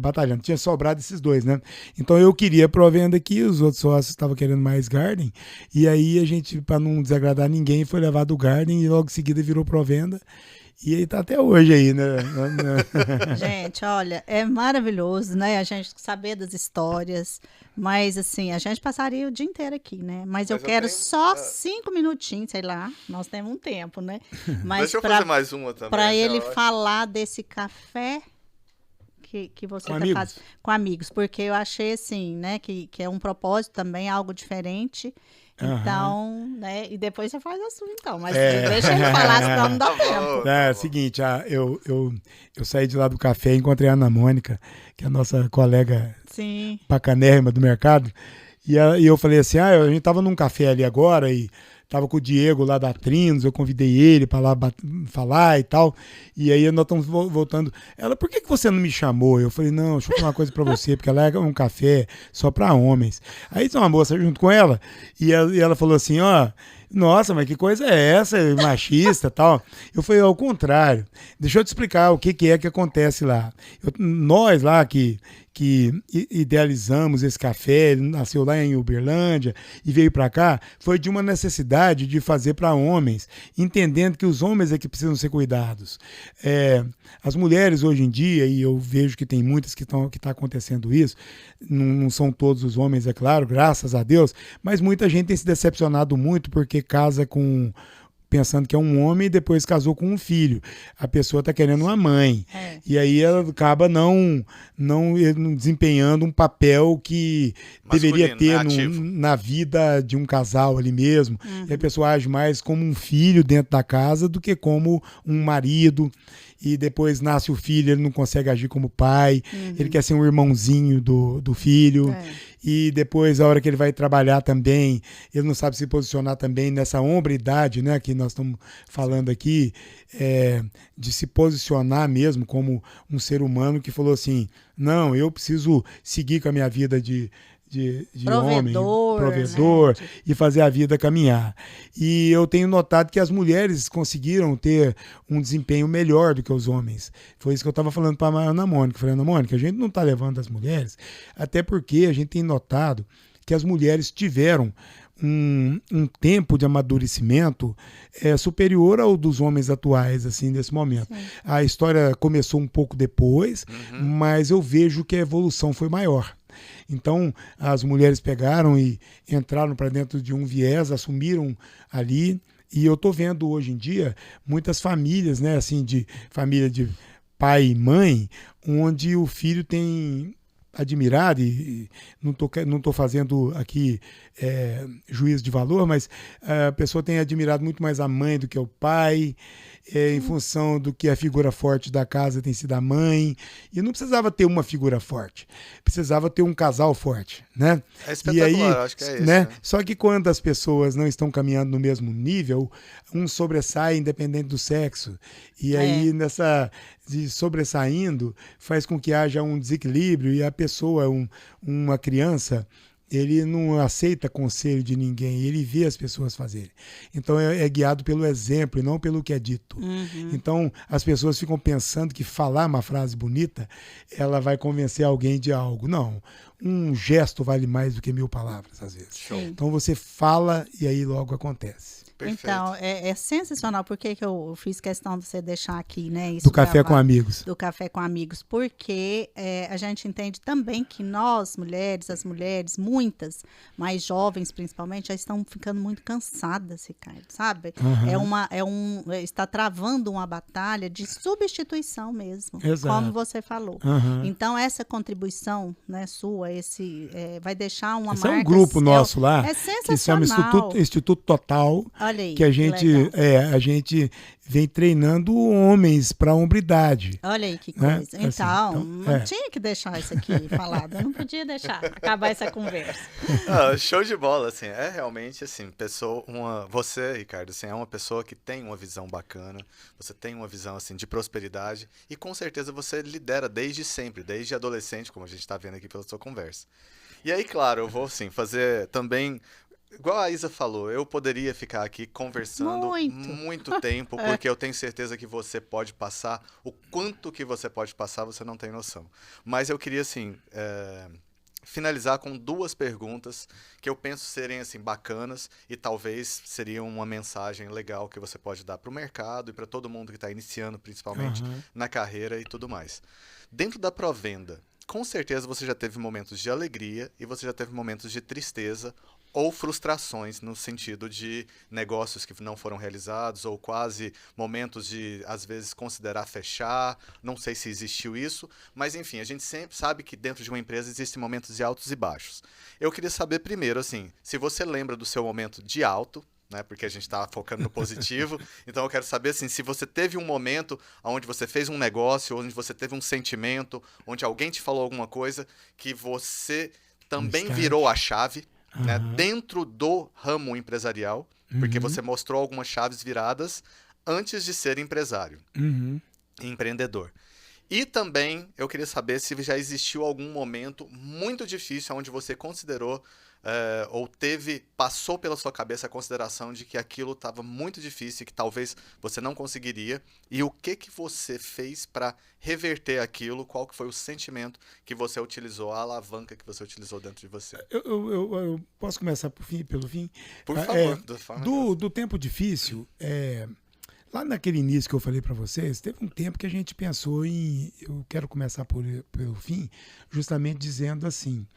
batalhando. Tinha sobrado esses 2, né? Então eu queria Provenda aqui, os outros sócios estavam querendo mais Garden, e aí a gente, para não desagradar ninguém, foi levado o Garden e logo em seguida virou Provenda. E aí tá até hoje aí, né? Gente, olha, é maravilhoso, né? A gente saber das histórias, mas assim, a gente passaria o dia inteiro aqui, né? Mas eu quero só 5 minutinhos, sei lá, nós temos um tempo, né? Mas deixa eu fazer mais uma também. Para ele falar desse café que você com tá amigos. fazendo com amigos, porque eu achei assim, né, que é um propósito também, algo diferente. Então, né, e depois você faz a sua, então, mas deixa ele falar, senão não dá tempo. É o seguinte, eu saí de lá do café e encontrei a Ana Mônica, que é a nossa colega bacanérrima do mercado, E eu falei assim, a gente tava num café ali agora e tava com o Diego lá da Trinos, eu convidei ele para lá falar e tal. E aí nós estamos voltando. Ela, por que você não me chamou? Eu falei, não, deixa eu falar uma coisa para você, porque lá é um café só para homens. Aí tem uma moça junto com ela e ela falou assim, nossa, mas que coisa é essa, machista e tal? Eu falei, ao contrário, deixa eu te explicar o que é que acontece lá. Nós lá que idealizamos esse café, ele nasceu lá em Uberlândia e veio para cá, foi de uma necessidade de fazer para homens, entendendo que os homens é que precisam ser cuidados. As mulheres hoje em dia, e eu vejo que tem muitas que está acontecendo isso, não são todos os homens, é claro, graças a Deus, mas muita gente tem se decepcionado muito porque casa pensando que é um homem e depois casou com um filho. A pessoa está querendo uma mãe. E aí ela acaba não desempenhando um papel que deveria ter na vida de um casal ali mesmo. E a pessoa age mais como um filho dentro da casa do que como um marido. E depois nasce o filho, ele não consegue agir como pai, ele quer ser um irmãozinho do filho. E depois, a hora que ele vai trabalhar também, ele não sabe se posicionar também nessa hombridade, né, que nós estamos falando aqui, de se posicionar mesmo como um ser humano que falou assim, não, eu preciso seguir com a minha vida de homem, provedor, né? E fazer a vida caminhar. E eu tenho notado que as mulheres conseguiram ter um desempenho melhor do que os homens. Foi isso que eu estava falando para a Ana Mônica. Falei, Ana Mônica, a gente não está levando as mulheres, até porque a gente tem notado que as mulheres tiveram um tempo de amadurecimento superior ao dos homens atuais, assim, nesse momento. Sim. A história começou um pouco depois, mas eu vejo que a evolução foi maior. Então, as mulheres pegaram e entraram para dentro de um viés, assumiram ali, e eu estou vendo hoje em dia muitas famílias, né, assim, de família de pai e mãe, onde o filho tem admirado, e não tô fazendo aqui juízo de valor, mas a pessoa tem admirado muito mais a mãe do que o pai, em função do que a figura forte da casa tem sido a mãe, e não precisava ter uma figura forte, precisava ter um casal forte, né? É espetacular, e aí, acho que é isso. Né? Só que quando as pessoas não estão caminhando no mesmo nível, um sobressai independente do sexo, e aí nessa de sobressaindo faz com que haja um desequilíbrio e a pessoa, uma criança, ele não aceita conselho de ninguém, ele vê as pessoas fazerem. Então é guiado pelo exemplo e não pelo que é dito. Então as pessoas ficam pensando que falar uma frase bonita, ela vai convencer alguém de algo. Não, um gesto vale mais do que 1000 palavras, às vezes. Show. Então você fala e aí logo acontece. Perfeito. Então, é sensacional. Por que eu fiz questão de você deixar aqui, né? Isso do Café com Amigos. Do Café com Amigos. Porque a gente entende também que nós, mulheres, as mulheres, muitas, mais jovens principalmente, já estão ficando muito cansadas, Ricardo, sabe? Está travando uma batalha de substituição mesmo. Exato. Como você falou. Então, essa contribuição, né, sua, vai deixar uma marca... Esse é um grupo nosso lá, é sensacional. que se chama Instituto Total. Olha aí, que a gente vem treinando homens para a hombridade. Olha aí que coisa. Né? Então, não tinha que deixar isso aqui falado. Eu não podia deixar acabar essa conversa. Show de bola, assim. É realmente, assim, você, Ricardo, assim, é uma pessoa que tem uma visão bacana, você tem uma visão, assim, de prosperidade e com certeza você lidera desde sempre, desde adolescente, como a gente está vendo aqui pela sua conversa. E aí, claro, eu vou, assim, fazer também... Igual a Isa falou, eu poderia ficar aqui conversando muito tempo, porque eu tenho certeza que você pode passar, o quanto que você pode passar, você não tem noção. Mas eu queria, assim, finalizar com 2 perguntas que eu penso serem, assim, bacanas e talvez seriam uma mensagem legal que você pode dar para o mercado e para todo mundo que está iniciando, principalmente na carreira e tudo mais. Dentro da Provenda, com certeza você já teve momentos de alegria e você já teve momentos de tristeza ou frustrações no sentido de negócios que não foram realizados ou quase momentos de, às vezes, considerar fechar. Não sei se existiu isso, mas, enfim, a gente sempre sabe que dentro de uma empresa existem momentos de altos e baixos. Eu queria saber primeiro, assim, se você lembra do seu momento de alto, né, porque a gente está focando no positivo, então eu quero saber, assim, se você teve um momento onde você fez um negócio, onde você teve um sentimento, onde alguém te falou alguma coisa que você também start. virou a chave, né, Aham. dentro do ramo empresarial, porque Uhum. você mostrou algumas chaves viradas antes de ser empresário, Uhum. empreendedor. E também eu queria saber se já existiu algum momento muito difícil onde você considerou ou passou pela sua cabeça a consideração de que aquilo estava muito difícil e que talvez você não conseguiria. E o que você fez para reverter aquilo? Qual que foi o sentimento que você utilizou, a alavanca que você utilizou dentro de você? Eu posso começar pelo fim? Por Ah, favor, da forma do tempo difícil, lá naquele início que eu falei para vocês, teve um tempo que a gente pensou em. Eu quero começar pelo fim, justamente dizendo assim.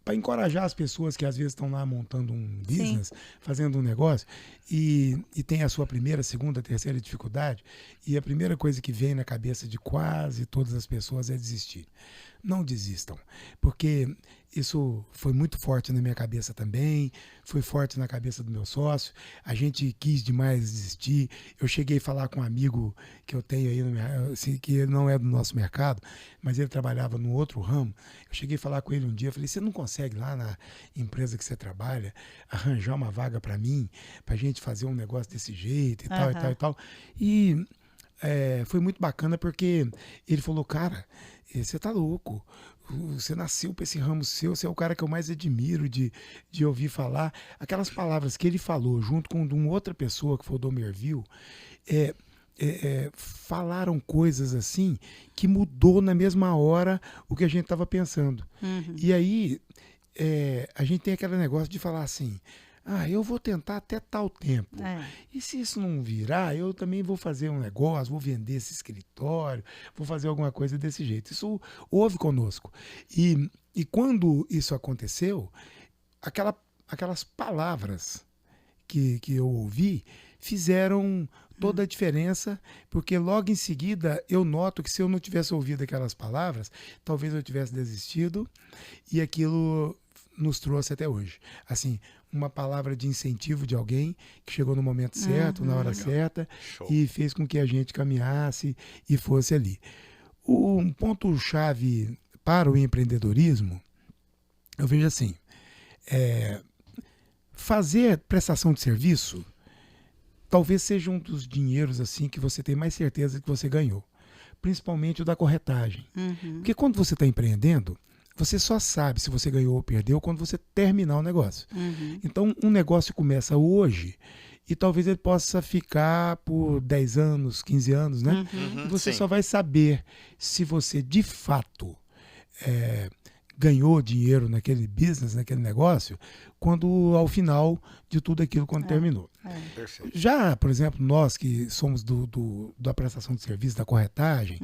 Para encorajar as pessoas que às vezes estão lá montando um business, fazendo um negócio, e tem a sua primeira, segunda, terceira dificuldade, e a primeira coisa que vem na cabeça de quase todas as pessoas é desistir. Não desistam, porque isso foi muito forte na minha cabeça também, foi forte na cabeça do meu sócio, a gente quis demais desistir. Eu cheguei a falar com um amigo que eu tenho aí, assim, que não é do nosso mercado, mas ele trabalhava no outro ramo. Eu cheguei a falar com ele um dia, eu falei, você não consegue lá na empresa que você trabalha arranjar uma vaga para mim, para a gente fazer um negócio desse jeito e tal, e tal, e tal. E foi muito bacana porque ele falou, cara, você tá louco, você nasceu para esse ramo seu, você é o cara que eu mais admiro de ouvir falar. Aquelas palavras que ele falou junto com uma outra pessoa que foi o Domerville, falaram coisas assim que mudou na mesma hora o que a gente estava pensando. Uhum. E aí a gente tem aquele negócio de falar assim, eu vou tentar até tal tempo. E se isso não virar, eu também vou fazer um negócio, vou vender esse escritório, vou fazer alguma coisa desse jeito. Isso houve conosco. E quando isso aconteceu, aquelas palavras que eu ouvi fizeram toda a diferença, porque logo em seguida eu noto que se eu não tivesse ouvido aquelas palavras, talvez eu tivesse desistido, e aquilo nos trouxe até hoje. Assim, uma palavra de incentivo de alguém que chegou no momento certo, na hora certa, e fez com que a gente caminhasse e fosse ali. Um ponto-chave para o empreendedorismo, eu vejo assim, fazer prestação de serviço talvez seja um dos dinheiros assim que você tem mais certeza que você ganhou, principalmente o da corretagem. Porque quando você está empreendendo, você só sabe se você ganhou ou perdeu quando você terminar o negócio. Então, um negócio começa hoje e talvez ele possa ficar por 10 anos, 15 anos, né? E você só vai saber se você, de fato, ganhou dinheiro naquele business, naquele negócio, quando ao de tudo aquilo, quando terminou. Perfeito. Já, por exemplo, nós que somos da prestação de serviço, da corretagem,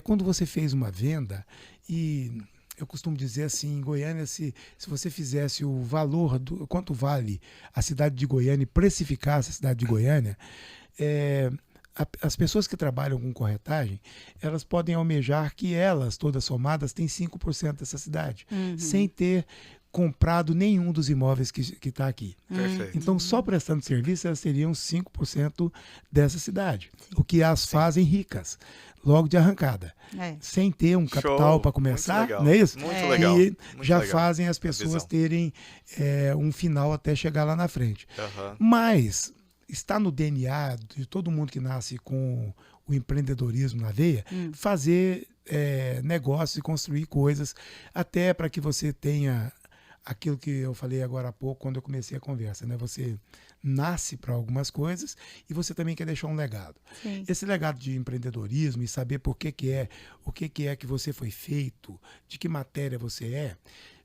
quando você fez uma venda e... Eu costumo dizer assim, em Goiânia, se você fizesse o valor, quanto vale a cidade de Goiânia e precificasse a cidade de Goiânia, as pessoas que trabalham com corretagem, elas podem almejar que elas, todas somadas, têm 5% dessa cidade, sem ter comprado nenhum dos imóveis que está aqui. Perfeito. Então, só prestando serviço, elas teriam 5% dessa cidade, o que as fazem ricas, logo de arrancada, sem ter um capital para começar, não é isso? Muito legal. E muito já legal. fazem as pessoas terem um final até chegar lá na frente. Aham. Mas está no DNA de todo mundo que nasce com o empreendedorismo na veia, fazer negócios e construir coisas, até para que você tenha aquilo que eu falei agora há pouco, quando eu comecei a conversa, né? Você nasce para algumas coisas e você também quer deixar um legado. Sim. Esse legado de empreendedorismo e saber o que é que você foi feito, de que matéria você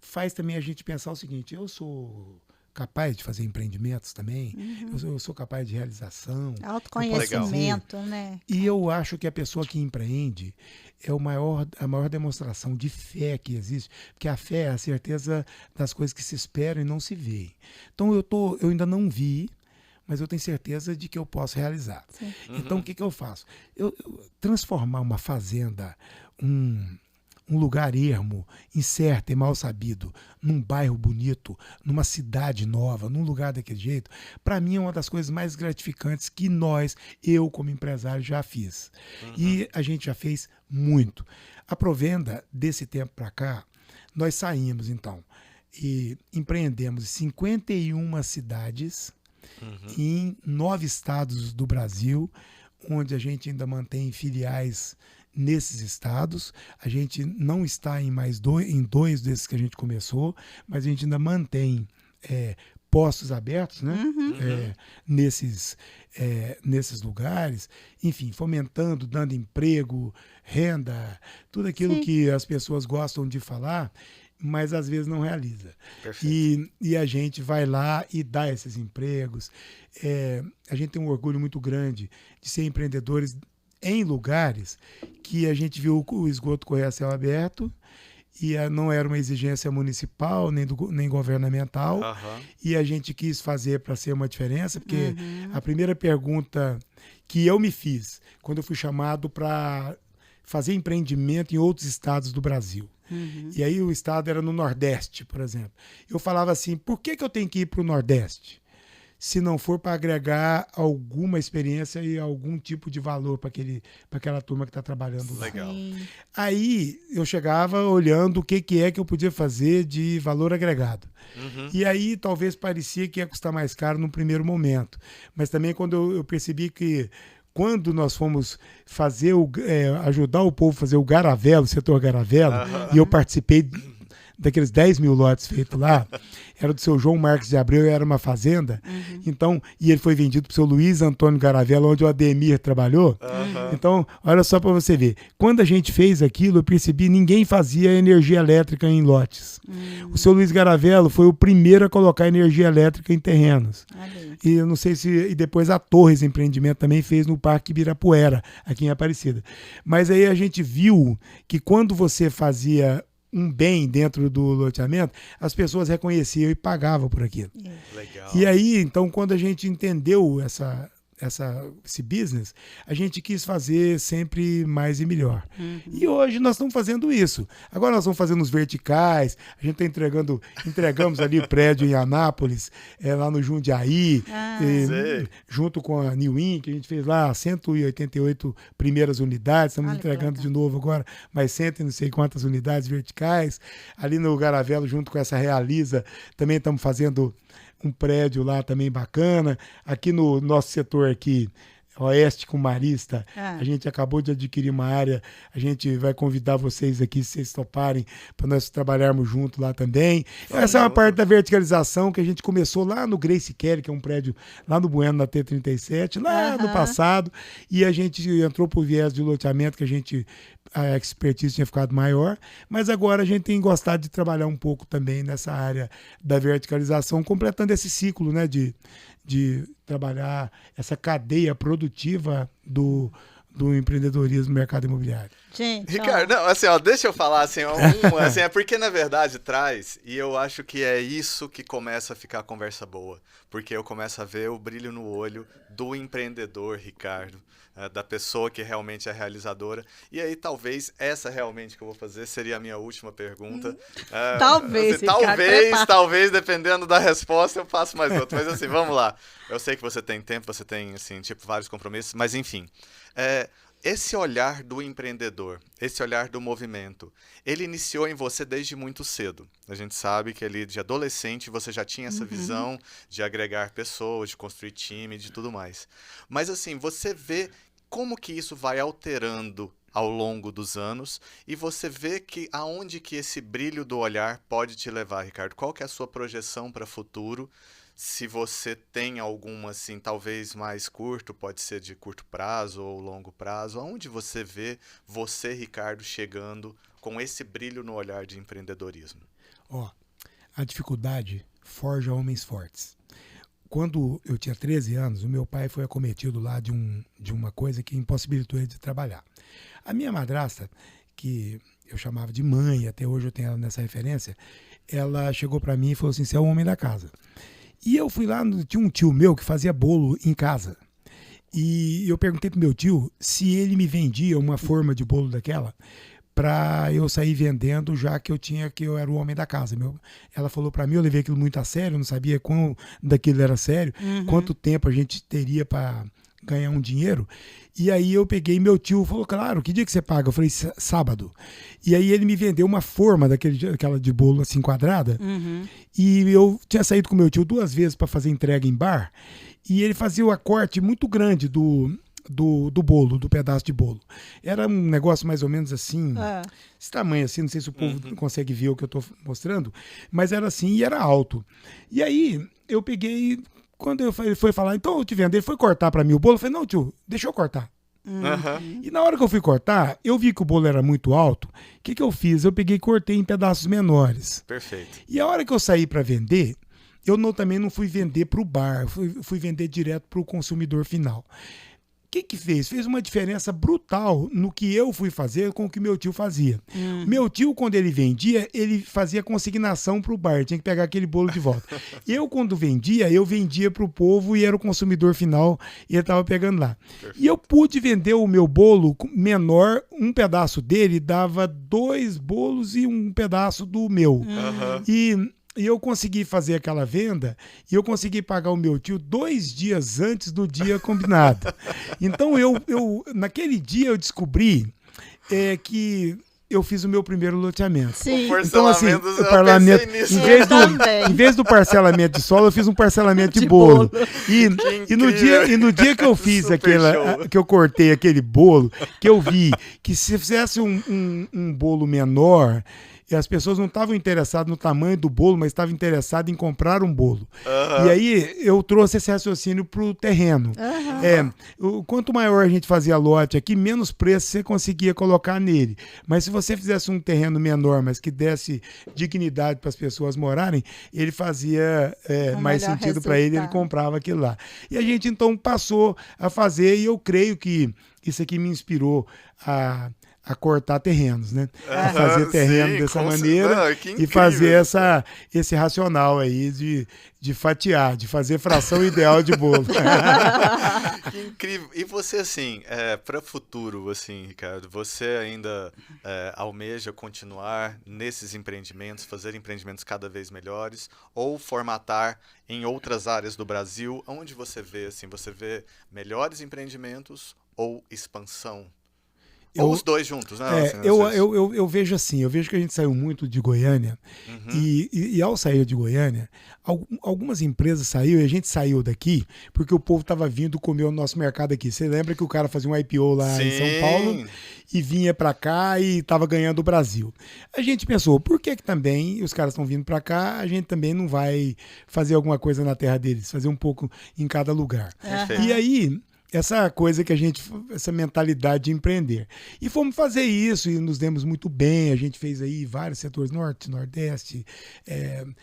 faz também a gente pensar o seguinte, eu sou capaz de fazer empreendimentos também, eu sou capaz de realização. Autoconhecimento, né? E eu acho que a pessoa que empreende é a maior demonstração de fé que existe, porque a fé é a certeza das coisas que se esperam e não se veem. Então eu ainda não vi, mas eu tenho certeza de que eu posso realizar. Então o que eu faço? Eu transformar uma fazenda, um lugar ermo, incerto e mal sabido, num bairro bonito, numa cidade nova, num lugar daquele jeito, para mim é uma das coisas mais gratificantes que eu como empresário já fiz. E a gente já fez muito. A Provenda, desse tempo para cá, nós saímos então. e empreendemos em 51 cidades, em 9 estados do Brasil, onde a gente ainda mantém filiais nesses estados. A gente não está em em 2 desses que a gente começou, mas a gente ainda mantém postos abertos, né? Nesses lugares, enfim, fomentando, dando emprego, renda, tudo aquilo que as pessoas gostam de falar, mas às vezes não realiza. E a gente vai lá e dá esses empregos. A gente tem um orgulho muito grande de ser empreendedores em lugares que a gente viu o esgoto correr a céu aberto e não era uma exigência municipal nem governamental, e a gente quis fazer para ser uma diferença, porque a primeira pergunta que eu me fiz quando eu fui chamado para fazer empreendimento em outros estados do Brasil, e aí o estado era no Nordeste, por exemplo, eu falava assim, por que eu tenho que ir para o Nordeste? Se não for para agregar alguma experiência e algum tipo de valor para aquela turma que está trabalhando lá. Legal. Aí eu chegava olhando o que é que eu podia fazer de valor agregado. E aí talvez parecia que ia custar mais caro no primeiro momento. Mas também quando eu percebi que quando nós fomos fazer ajudar o povo a fazer o Garavelo, o setor Garavelo, e eu participei daqueles 10 mil lotes feitos lá, era do seu João Marques de Abreu, era uma fazenda, então, e ele foi vendido para o seu Luiz Antônio Garavelo, onde o Ademir trabalhou. Então, olha só para você ver, quando a gente fez aquilo, eu percebi, ninguém fazia energia elétrica em lotes. O seu Luiz Garavelo foi o primeiro a colocar energia elétrica em terrenos. E eu não sei se... E depois a Torres Empreendimento também fez no Parque Ibirapuera, aqui em Aparecida. Mas aí a gente viu que quando você fazia um bem dentro do loteamento, as pessoas reconheciam e pagavam por aquilo. Legal. E aí, então, quando a gente entendeu esse business, a gente quis fazer sempre mais e melhor. E hoje nós estamos fazendo isso. Agora nós estamos fazendo os verticais, a gente está entregamos ali o prédio em Anápolis, lá no Jundiaí, junto com a New Inc, a gente fez lá 188 primeiras unidades, estamos entregando de novo agora mais 100 e não sei quantas unidades verticais. Ali no Garavelo, junto com essa Realiza, também estamos fazendo um prédio lá também bacana. Aqui no nosso setor aqui, Oeste com Marista, a gente acabou de adquirir uma área, a gente vai convidar vocês aqui, se vocês toparem, para nós trabalharmos junto lá também. Essa é uma parte da verticalização que a gente começou lá no Grace Kelly, que é um prédio lá no Bueno, na T37, lá no passado, e a gente entrou por viés de loteamento, que a expertise tinha ficado maior, mas agora a gente tem gostado de trabalhar um pouco também nessa área da verticalização, completando esse ciclo, né, de trabalhar essa cadeia produtiva do empreendedorismo no mercado imobiliário. Gente, Ricardo, não, assim, deixa eu falar assim, assim, é porque na verdade traz, e eu acho que é isso que começa a ficar a conversa boa, porque eu começo a ver o brilho no olho do empreendedor, Ricardo, da pessoa que realmente é realizadora, e aí talvez essa realmente que eu vou fazer seria a minha última pergunta. Talvez, assim, Ricardo, talvez, dependendo da resposta, eu faço mais outra, mas assim, vamos lá. Eu sei que você tem tempo, você tem, assim, vários compromissos, mas enfim, esse olhar do empreendedor, esse olhar do movimento, ele iniciou em você desde muito cedo. A gente sabe que ali de adolescente você já tinha essa visão de agregar pessoas, de construir time, de tudo mais. Mas assim, você vê como que isso vai alterando ao longo dos anos e você vê que aonde que esse brilho do olhar pode te levar, Ricardo? Qual que é a sua projeção para o futuro? Se você tem alguma, assim, talvez mais curto, pode ser de curto prazo ou longo prazo, aonde você vê você, Ricardo, chegando com esse brilho no olhar de empreendedorismo? A dificuldade forja homens fortes. Quando eu tinha 13 anos, o meu pai foi acometido lá de uma coisa que impossibilitou ele de trabalhar. A minha madrasta, que eu chamava de mãe, até hoje eu tenho ela nessa referência, ela chegou para mim e falou assim, você é o homem da casa. E eu fui lá, tinha um tio meu que fazia bolo em casa. E eu perguntei pro meu tio se ele me vendia uma forma de bolo daquela para eu sair vendendo, já que eu era o homem da casa. Ela falou para mim, eu levei aquilo muito a sério, não sabia quão daquilo era sério, quanto tempo a gente teria para ganhar um dinheiro. E aí eu peguei, meu tio falou, claro, que dia que você paga? Eu falei, sábado. E aí ele me vendeu uma forma daquela de bolo assim quadrada. E eu tinha saído com meu tio 2 vezes para fazer entrega em bar. E ele fazia o acorte muito grande do bolo, do pedaço de bolo. Era um negócio mais ou menos assim, esse tamanho assim, não sei se o povo consegue ver o que eu estou mostrando, mas era assim e era alto. E aí eu peguei, quando ele foi falar, então eu te vendo, ele foi cortar para mim o bolo, eu falei, não tio, deixa eu cortar. E na hora que eu fui cortar, eu vi que o bolo era muito alto. O que eu fiz? Eu peguei e cortei em pedaços menores. Perfeito. E a hora que eu saí para vender, eu também não fui vender para o bar, fui vender direto para o consumidor final. O que fez? Fez uma diferença brutal no que eu fui fazer com o que meu tio fazia. Meu tio, quando ele vendia, ele fazia consignação para o bar, tinha que pegar aquele bolo de volta. Eu, quando vendia, eu vendia para o povo e era o consumidor final e ele estava pegando lá. Perfeito. E eu pude vender o meu bolo menor, um pedaço dele dava 2 bolos e um pedaço do meu. E eu consegui fazer aquela venda e eu consegui pagar o meu tio 2 dias antes do dia combinado. Então, eu naquele dia eu descobri que eu fiz o meu primeiro loteamento. Sim. Então, assim, o parlamento, em vez do parcelamento de solo, eu fiz um parcelamento de bolo. E no dia que eu fiz que eu cortei aquele bolo, que eu vi que se fizesse um bolo menor, e as pessoas não estavam interessadas no tamanho do bolo, mas estavam interessadas em comprar um bolo. E aí eu trouxe esse raciocínio para o terreno. Quanto maior a gente fazia lote aqui, menos preço você conseguia colocar nele. Mas se você fizesse um terreno menor, mas que desse dignidade para as pessoas morarem, ele fazia mais sentido para ele comprava aquilo lá. E a gente então passou a fazer, e eu creio que isso aqui me inspirou a cortar terrenos, né? A fazer terreno dessa maneira e fazer esse racional aí de fatiar, de fazer fração ideal de bolo. Que incrível. E você, assim, para o futuro, assim, Ricardo, você ainda almeja continuar nesses empreendimentos, fazer empreendimentos cada vez melhores, ou formatar em outras áreas do Brasil? Onde você vê, assim, você vê melhores empreendimentos ou expansão? Ou os dois juntos, né? Eu vejo assim, eu vejo que a gente saiu muito de Goiânia e ao sair de Goiânia, algumas empresas saíram e a gente saiu daqui porque o povo estava vindo comer o nosso mercado aqui. Você lembra que o cara fazia um IPO lá em São Paulo e vinha para cá e estava ganhando o Brasil. A gente pensou, por que também os caras estão vindo para cá, a gente também não vai fazer alguma coisa na terra deles, fazer um pouco em cada lugar. E aí essa coisa que essa mentalidade de empreender. E fomos fazer isso e nos demos muito bem. A gente fez aí vários setores, norte, nordeste,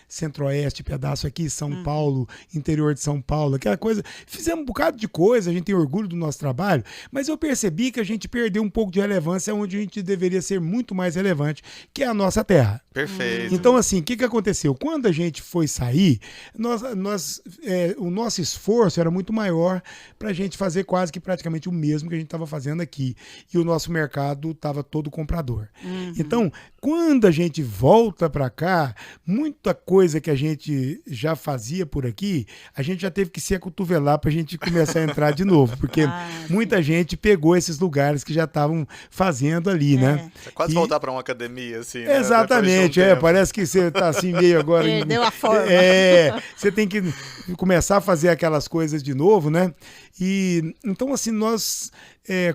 centro-oeste, pedaço aqui, São Paulo, interior de São Paulo, aquela coisa. Fizemos um bocado de coisa, a gente tem orgulho do nosso trabalho, mas eu percebi que a gente perdeu um pouco de relevância onde a gente deveria ser muito mais relevante, que é a nossa terra. Perfeito. Então, assim, o que aconteceu? Quando a gente foi sair, o nosso esforço era muito maior para a gente fazer quase que praticamente o mesmo que a gente estava fazendo aqui. E o nosso mercado estava todo comprador. Então, quando a gente volta para cá, muita coisa que a gente já fazia por aqui, a gente já teve que se acotovelar para a gente começar a entrar de novo, porque muita gente pegou esses lugares que já estavam fazendo ali, né? Você quase voltar para uma academia, assim, né? Exatamente, parece que você está assim meio agora... Perdeu a forma. Você tem que começar a fazer aquelas coisas de novo, né? E então, assim, nós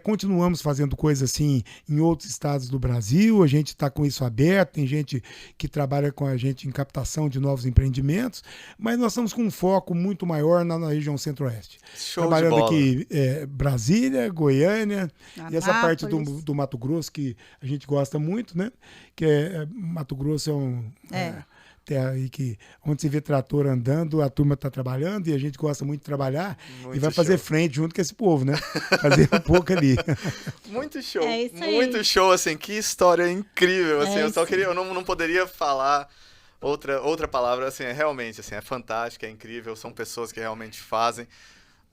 continuamos fazendo coisas assim em outros estados do Brasil, a gente está com isso aberto, tem gente que trabalha com a gente em captação de novos empreendimentos, mas nós estamos com um foco muito maior na região centro-oeste. Trabalhando aqui Brasília, Goiânia, Anápolis. E essa parte do Mato Grosso que a gente gosta muito, né? Que Mato Grosso terra aí onde você vê trator andando, a turma está trabalhando e a gente gosta muito de trabalhar e vai fazer frente junto com esse povo, né? Fazer um pouco ali. Muito show. Muito show, assim, que história incrível, assim, eu não poderia falar outra palavra, assim, realmente, assim, é fantástico, é incrível, são pessoas que realmente fazem.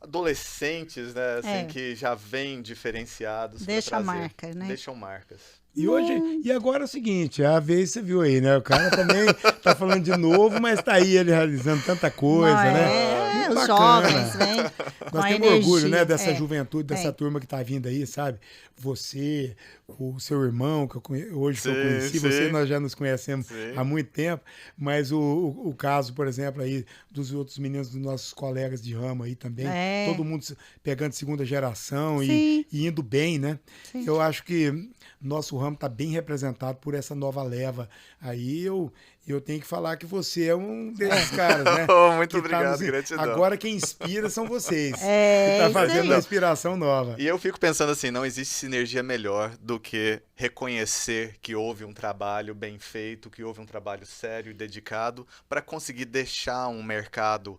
Adolescentes, né, assim, que já vêm diferenciados. Deixam marcas, né? Deixam marcas. E agora é o seguinte, a vez você viu aí, né? O cara também tá falando de novo, mas tá aí ele realizando tanta coisa, né? né? Os bacana. jovens vêm com Nós a temos energia. orgulho, né, dessa É. juventude, dessa turma que tá vindo aí, sabe? Você, o seu irmão, que hoje que eu Sim, conheci, sim. você nós já nos conhecemos Sim. há muito tempo, mas o caso, por exemplo, aí dos outros meninos, dos nossos colegas de ramo aí também, É. todo mundo pegando segunda geração Sim. e indo bem, né? Sim. Eu acho que nosso ramo está bem representado por essa nova leva. Aí eu tenho que falar que você é um desses caras, né? Muito Que tá obrigado, gratidão. Agora quem inspira são vocês. É, que tá isso fazendo aí. uma inspiração nova. E eu fico pensando assim, não existe sinergia melhor do que reconhecer que houve um trabalho bem feito, que houve um trabalho sério e dedicado para conseguir deixar um mercado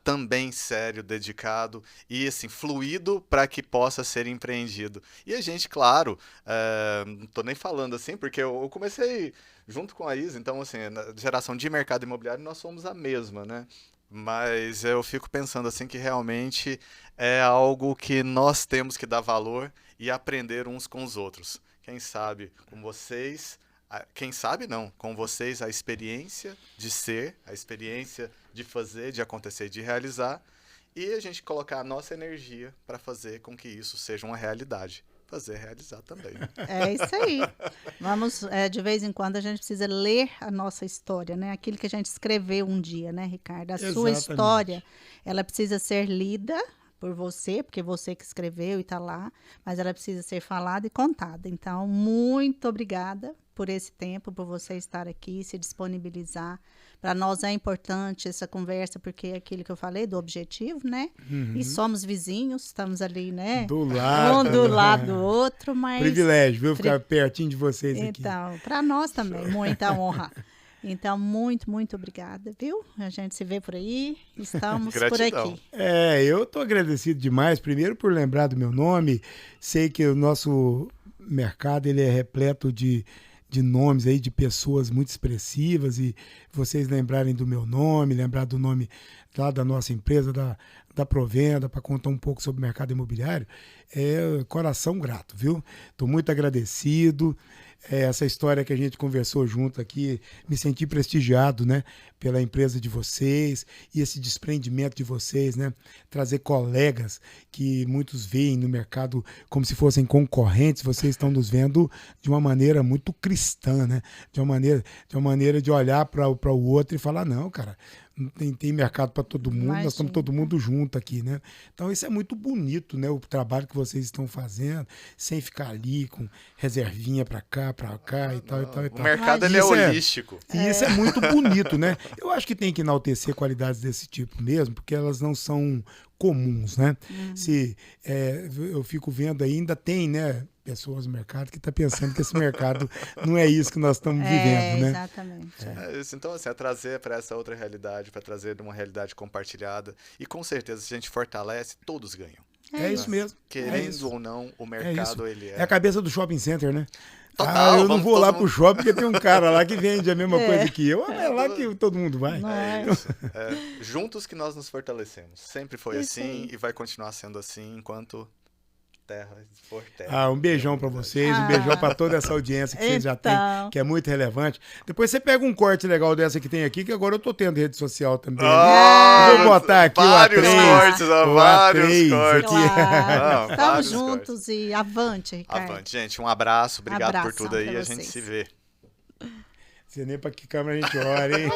também sério, dedicado e assim, fluido para que possa ser empreendido. E a gente, claro, não tô nem falando assim, porque eu comecei junto com a Isa, então assim, na geração de mercado imobiliário nós somos a mesma, né? Mas eu fico pensando assim que realmente é algo que nós temos que dar valor e aprender uns com os outros. Quem sabe com vocês, quem sabe não, com vocês a experiência de ser, a experiência de fazer, de acontecer, de realizar, e a gente colocar a nossa energia para fazer com que isso seja uma realidade. Fazer realizar também. É isso aí. Vamos, de vez em quando, a gente precisa ler a nossa história, né? Aquilo que a gente escreveu um dia, né, Ricardo? A sua Exatamente. história, ela precisa ser lida por você, porque você que escreveu e está lá, mas ela precisa ser falada e contada. Então, muito obrigada por esse tempo, por você estar aqui, se disponibilizar. Para nós é importante essa conversa, porque é aquilo que eu falei, do objetivo, né? E somos vizinhos, estamos ali, né? Do lado. Um do lado do outro, mas... Privilégio, viu? Ficar pertinho de vocês aqui. Então, para nós também, muita honra. Então, muito, muito obrigada, viu? A gente se vê por aí, estamos por Gratidão. aqui. Eu tô agradecido demais, primeiro por lembrar do meu nome. Sei que o nosso mercado ele é repleto de nomes aí, de pessoas muito expressivas, e vocês lembrarem do meu nome, lembrar do nome lá da nossa empresa, da Provenda, para contar um pouco sobre o mercado imobiliário, é coração grato, viu? Estou muito agradecido. Essa história que a gente conversou junto aqui, me senti prestigiado, né, pela empresa de vocês e esse desprendimento de vocês, né, trazer colegas que muitos veem no mercado como se fossem concorrentes, vocês estão nos vendo de uma maneira muito cristã, né, de uma maneira de olhar para o outro e falar, não, cara, tem mercado para todo mundo, Imagina. nós estamos todo mundo junto aqui, né? Então isso é muito bonito, né? O trabalho que vocês estão fazendo, sem ficar ali com reservinha para cá e tal, e tal, e tal. O mercado ele é Isso holístico. E isso é muito bonito, né? Eu acho que tem que enaltecer qualidades desse tipo mesmo, porque elas não são comuns, né? Eu fico vendo ainda tem, né, pessoas no mercado que estão pensando que esse mercado não é isso que nós estamos vivendo, né? Exatamente. Então, assim, é trazer para essa outra realidade, para trazer uma realidade compartilhada. E com certeza, se a gente fortalece, todos ganham. É isso mesmo. Querendo ou não, o mercado, ele É a cabeça do shopping center, né? Total, eu não vamos vou todo lá mundo- pro shopping porque tem um cara lá que vende a mesma coisa que eu. É lá que todo mundo vai. Nós. Juntos que nós nos fortalecemos. Sempre foi Isso assim aí. e vai continuar sendo assim enquanto terra for terra. Um beijão pra vocês, um beijão pra toda essa audiência que vocês já têm, Então. que é muito relevante. Depois você pega um corte legal dessa que tem aqui, que agora eu tô tendo rede social também. Ah, Eu vou botar aqui vários o A3. cortes, ó, o vários A3 cortes. aqui. Claro. Não, Estamos vários juntos e avante, Ricardo. Avante, gente. Um abraço, obrigado por Abração tudo aí. pra A gente vocês. se vê. Você nem pra que câmera a gente olha, hein?